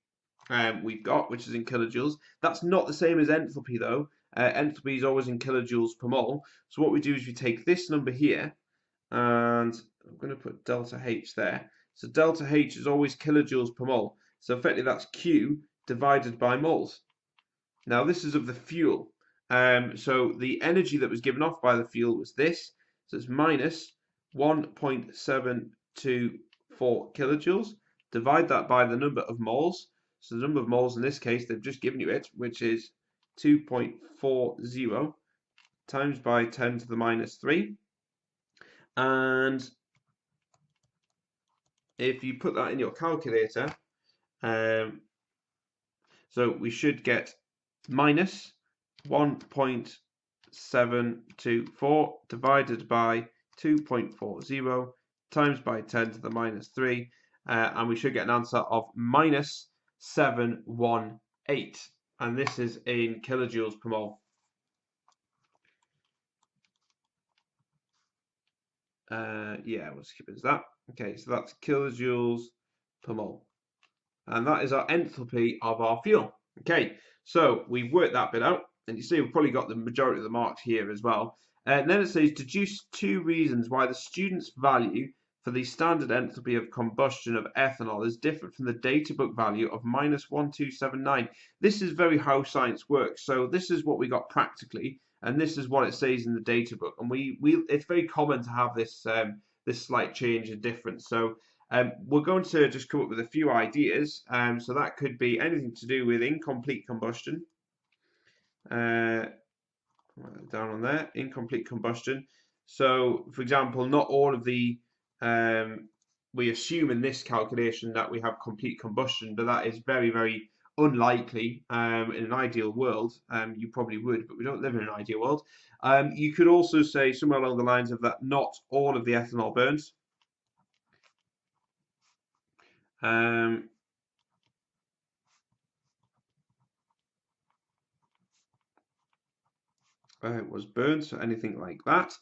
we've got, which is in kilojoules. That's not the same as enthalpy, though. Enthalpy is always in kilojoules per mole. So what we do is we take this number here, and I'm going to put delta H there. So delta H is always kilojoules per mole. So effectively that's Q divided by moles. Now this is of the fuel. So the energy that was given off by the fuel was this. So it's minus 1.724 kilojoules. Divide that by the number of moles. So the number of moles in this case, they've just given you it, which is 2.40 times by 10 to the minus 3. And if you put that in your calculator, so we should get minus 1.724 divided by 2.40 times by 10 to the minus 3, and we should get an answer of minus 718, and this is in kilojoules per mole. Yeah, we'll skip it as that. Okay, so that's kilojoules per mole. And that is our enthalpy of our fuel. Okay, so we've worked that bit out. And you see we've probably got the majority of the marks here as well. And then it says, deduce 2 reasons why the student's value for the standard enthalpy of combustion of ethanol is different from the data book value of minus 1279. This is very how science works. So this is what we got practically. And this is what it says in the data book, and it's very common to have this this slight change and difference. So we're going to just come up with a few ideas. So that could be anything to do with incomplete combustion. Down on there, incomplete combustion. So, for example, not all of the we assume in this calculation that we have complete combustion, but that is very, very unlikely. In an ideal world, you probably would, but we don't live in an ideal world. You could also say somewhere along the lines of that not all of the ethanol burns. It was burned, so anything like that.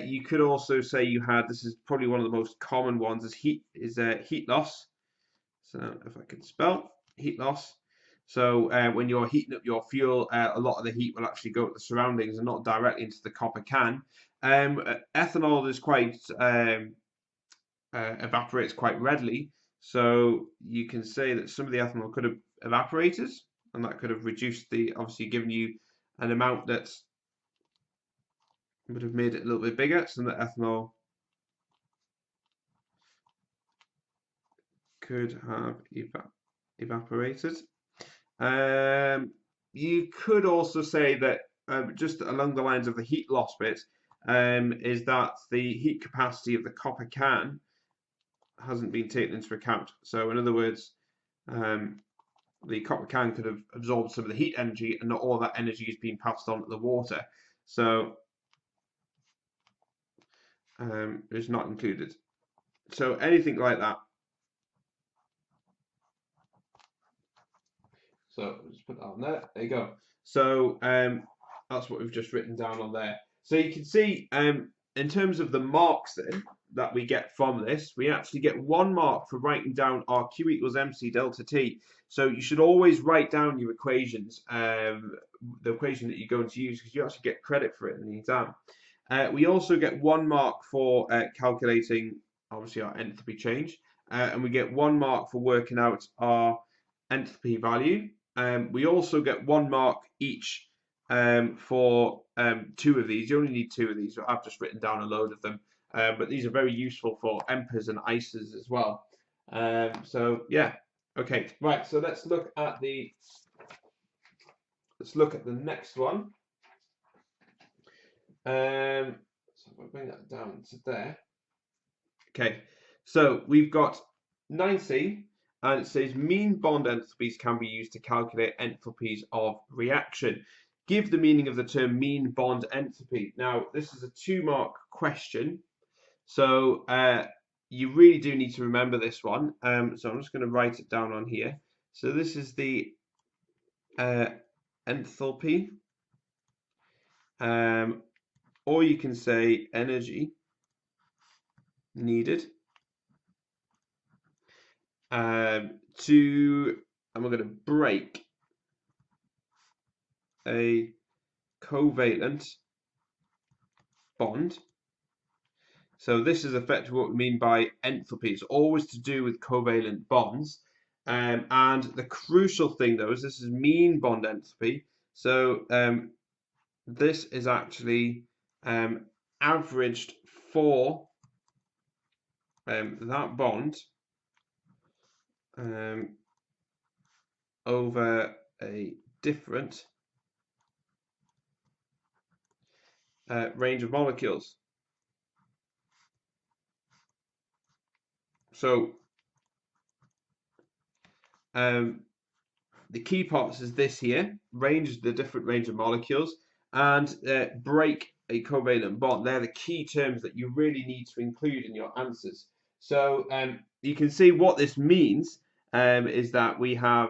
You could also say you had, this is probably one of the most common ones, is heat loss. So if I can spell heat loss. So when you're heating up your fuel, a lot of the heat will actually go to the surroundings and not directly into the copper can. Ethanol is quite evaporates quite readily, so you can say that some of the ethanol could have evaporated. and that could have reduced the, obviously given you an amount that would have made it a little bit bigger, so that ethanol could have evaporated. You could also say that just along the lines of the heat loss bit, is that the heat capacity of the copper can hasn't been taken into account. So in other words, the copper can could have absorbed some of the heat energy, and not all that energy is being passed on to the water. So it's not included. So anything like that. So just put that on there. There you go. So that's what we've just written down on there. So you can see in terms of the marks then that we get from this, we actually get 1 mark for writing down our Q equals MC delta T. So you should always write down your equations, the equation that you're going to use, because you actually get credit for it in the exam. We also get 1 mark for calculating, obviously, our enthalpy change, and we get 1 mark for working out our enthalpy value. We also get 1 mark each for 2 of these. You only need 2 of these. I've just written down a load of them, but these are very useful for EMPAs and ICEs as well. So yeah, okay, right. So let's look at the next one. So we'll bring that down to there. Okay, so we've got 9C, and it says mean bond enthalpies can be used to calculate enthalpies of reaction. Give the meaning of the term mean bond enthalpy. Now, this is a 2-mark question, so you really do need to remember this one. So I'm just going to write it down on here. So this is the enthalpy, or you can say energy needed and we're going to break a covalent bond. So this is effectively what we mean by enthalpy. It's always to do with covalent bonds. And the crucial thing though is this is mean bond enthalpy. So this is actually averaged for that bond over a different range of molecules. So the key parts is this here, the different range of molecules, and break a covalent bond. They're the key terms that you really need to include in your answers. So you can see what this means is that we have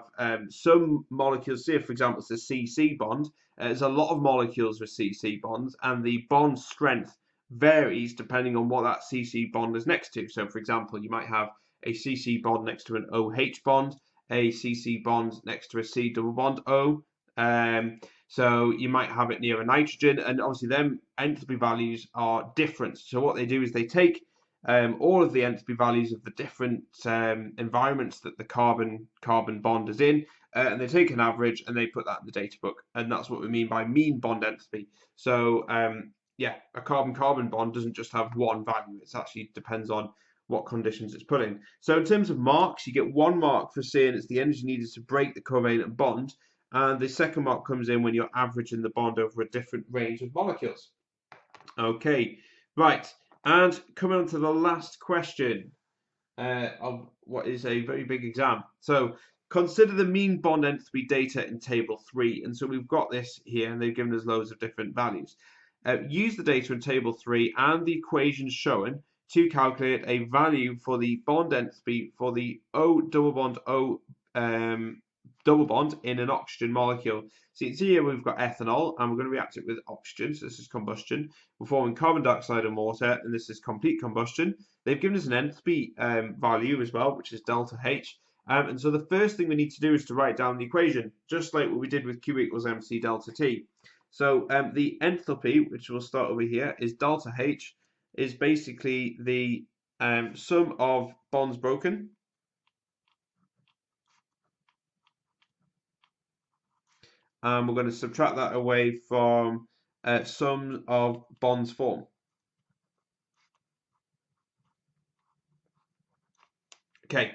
some molecules here, for example, it's a CC bond. There's a lot of molecules with CC bonds, and the bond strength varies depending on what that CC bond is next to. So for example, you might have a CC bond next to an OH bond, a CC bond next to a C double bond O. So you might have it near a nitrogen, and obviously them enthalpy values are different. So what they do is they take all of the enthalpy values of the different environments that the carbon bond is in, and they take an average and they put that in the data book, and that's what we mean by mean bond enthalpy. So yeah, a carbon-carbon bond doesn't just have one value. It actually depends on what conditions it's put in. So in terms of marks, you get 1 mark for saying it's the energy needed to break the covalent bond, and the second mark comes in when you're averaging the bond over a different range of molecules. Okay, right, and coming on to the last question of what is a very big exam. So consider the mean bond enthalpy data in table 3, and so we've got this here, and they've given us loads of different values. Use the data in table 3 and the equations shown to calculate a value for the bond enthalpy for the O double bond O double bond in an oxygen molecule. So you can see here we've got ethanol, and we're going to react it with oxygen. So this is combustion. We're forming carbon dioxide and water, and this is complete combustion. They've given us an enthalpy value as well, which is delta H. And so the first thing we need to do is to write down the equation, just like what we did with Q equals MC delta T. So the enthalpy, which we'll start over here, is delta H, is basically the sum of bonds broken and we're going to subtract that away from sum of bonds formed. Okay,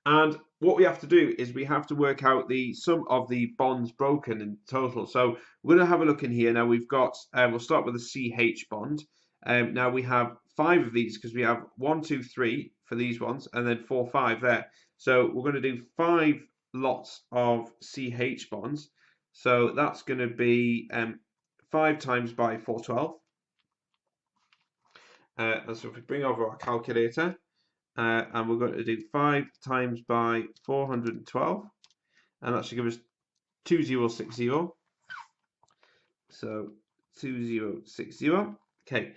and what we have to do is we have to work out the sum of the bonds broken in total. So we're going to have a look in here. Now we've got, we'll start with the CH bond. Now we have 5 of these because we have 1, 2, 3 for these ones, and then 4, 5 there. So we're going to do 5 lots of CH bonds. So that's going to be 5 times by 412. And so if we bring over our calculator, and we're going to do 5 times by 412, and that should give us 2060. So 2060. Okay.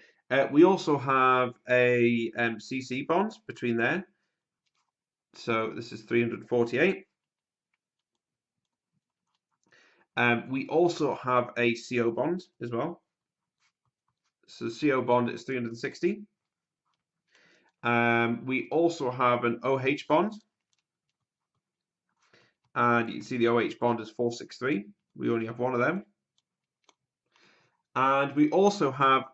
We also have a CC bond between there. So this is 348. We also have a CO bond as well. So CO bond is 360. We also have an OH bond. And you can see the OH bond is 463. We only have one of them. And we also have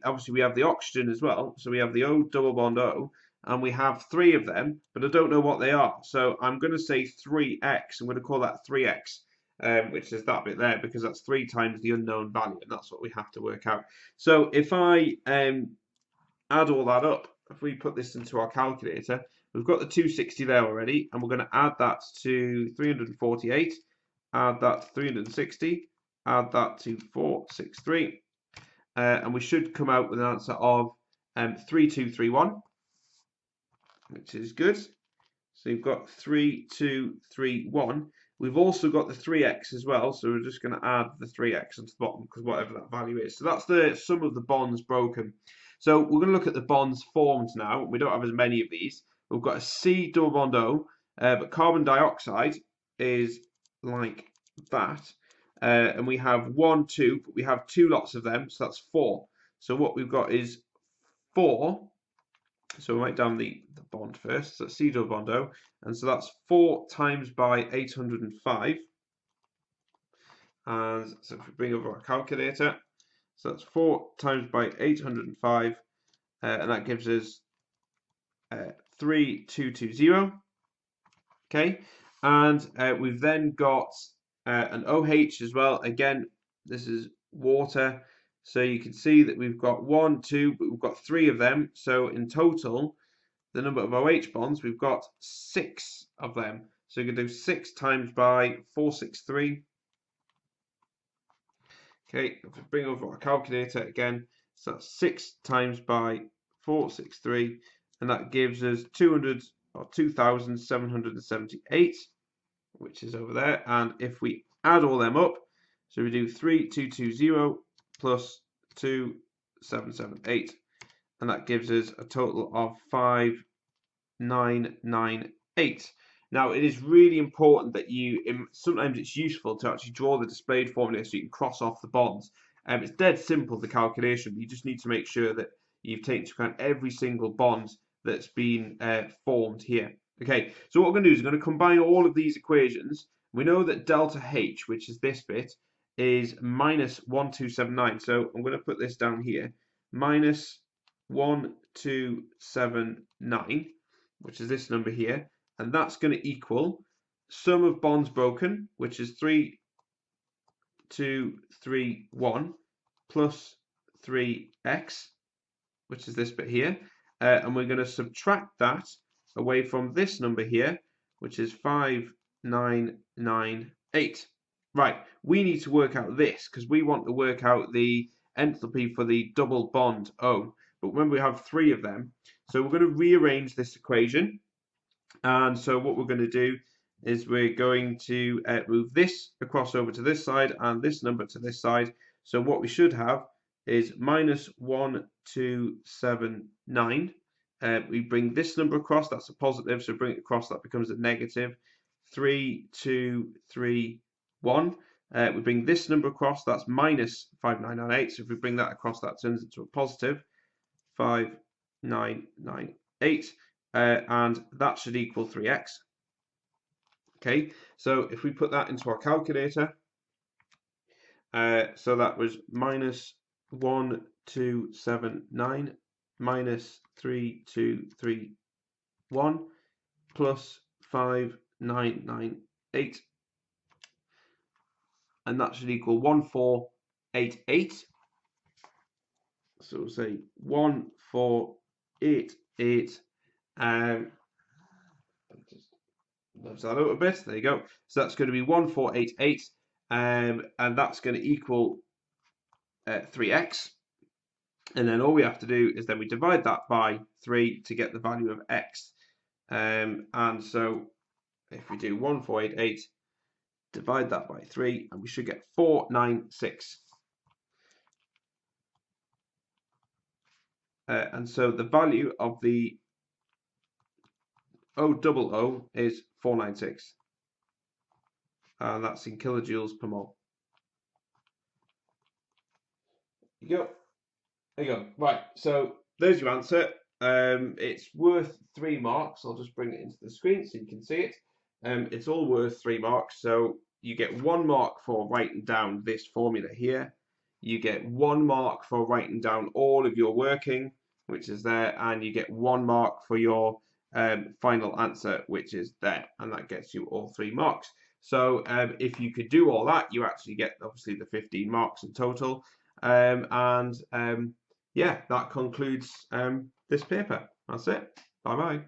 obviously we have the oxygen as well. So we have the O double bond O, and we have 3 of them, but I don't know what they are. So I'm going to say 3x. I'm going to call that 3x, which is that bit there, because that's 3 times the unknown value, and that's what we have to work out. So if I add all that up, if we put this into our calculator, we've got the 260 there already, and we're going to add that to 348, add that to 360, add that to 463, and we should come out with an answer of 3231, which is good. So you've got 3231. We've also got the 3x as well, so we're just going to add the 3x onto the bottom, because whatever that value is. So that's the sum of the bonds broken. So we're going to look at the bonds formed now. We don't have as many of these. We've got a C double bond O, but carbon dioxide is like that. And we have 1, 2, but we have 2 lots of them, so that's 4. So what we've got is 4. So we'll write down the bond first. So C double bond O, and so that's 4 times by 805. And so if we bring over our calculator, so that's 4 times by 805, and that gives us 3220. Okay, and we've then got an OH as well. Again, this is water, so you can see that we've got 1, 2, but we've got 3 of them. So in total, the number of OH bonds, we've got 6 of them. So you can do 6 times by 463. Okay, if we bring over our calculator again, so that's 6 times by 463, and that gives us 2,778, which is over there. And if we add all them up, so we do 3220 plus 2778, and that gives us a total of 5998. Now, it is really important that sometimes it's useful to actually draw the displayed formula so you can cross off the bonds. It's dead simple, the calculation. You just need to make sure that you've taken into account every single bond that's been formed here. Okay, so what we're going to do is we're going to combine all of these equations. We know that delta H, which is this bit, is minus 1279. So I'm going to put this down here. Minus 1279, which is this number here. And that's going to equal sum of bonds broken, which is 3231 plus 3x, which is this bit here. And we're going to subtract that away from this number here, which is 5998. Right, we need to work out this because we want to work out the enthalpy for the double bond O. But remember, we have 3 of them. So we're going to rearrange this equation. And so what we're going to do is we're going to move this across over to this side and this number to this side. So what we should have is minus 1279. We bring this number across, that's a positive, so bring it across, that becomes a negative. 3231. We bring this number across, that's minus 5998. So if we bring that across, that turns into a positive 5998. And that should equal 3x. Okay, so if we put that into our calculator, So that was minus 1279 minus 3231 plus 5998, and that should equal 1488. So we'll say 1488. Just nudge that out a bit. There you go. So that's going to be 1488, and that's going to equal 3x. And then all we have to do is then we divide that by 3 to get the value of x. And so if we do 1488, divide that by 3, and we should get 496. And so the value of the O is 496. And that's in kilojoules per mole. There you go. There you go. Right, so there's your answer. It's worth 3 marks. I'll just bring it into the screen so you can see it. It's all worth 3 marks. So you get 1 mark for writing down this formula here. You get 1 mark for writing down all of your working, which is there, and you get 1 mark for your final answer, which is there, and that gets you all 3 marks. So if you could do all that, you actually get obviously the 15 marks in total. Yeah, that concludes this paper. That's it. Bye bye.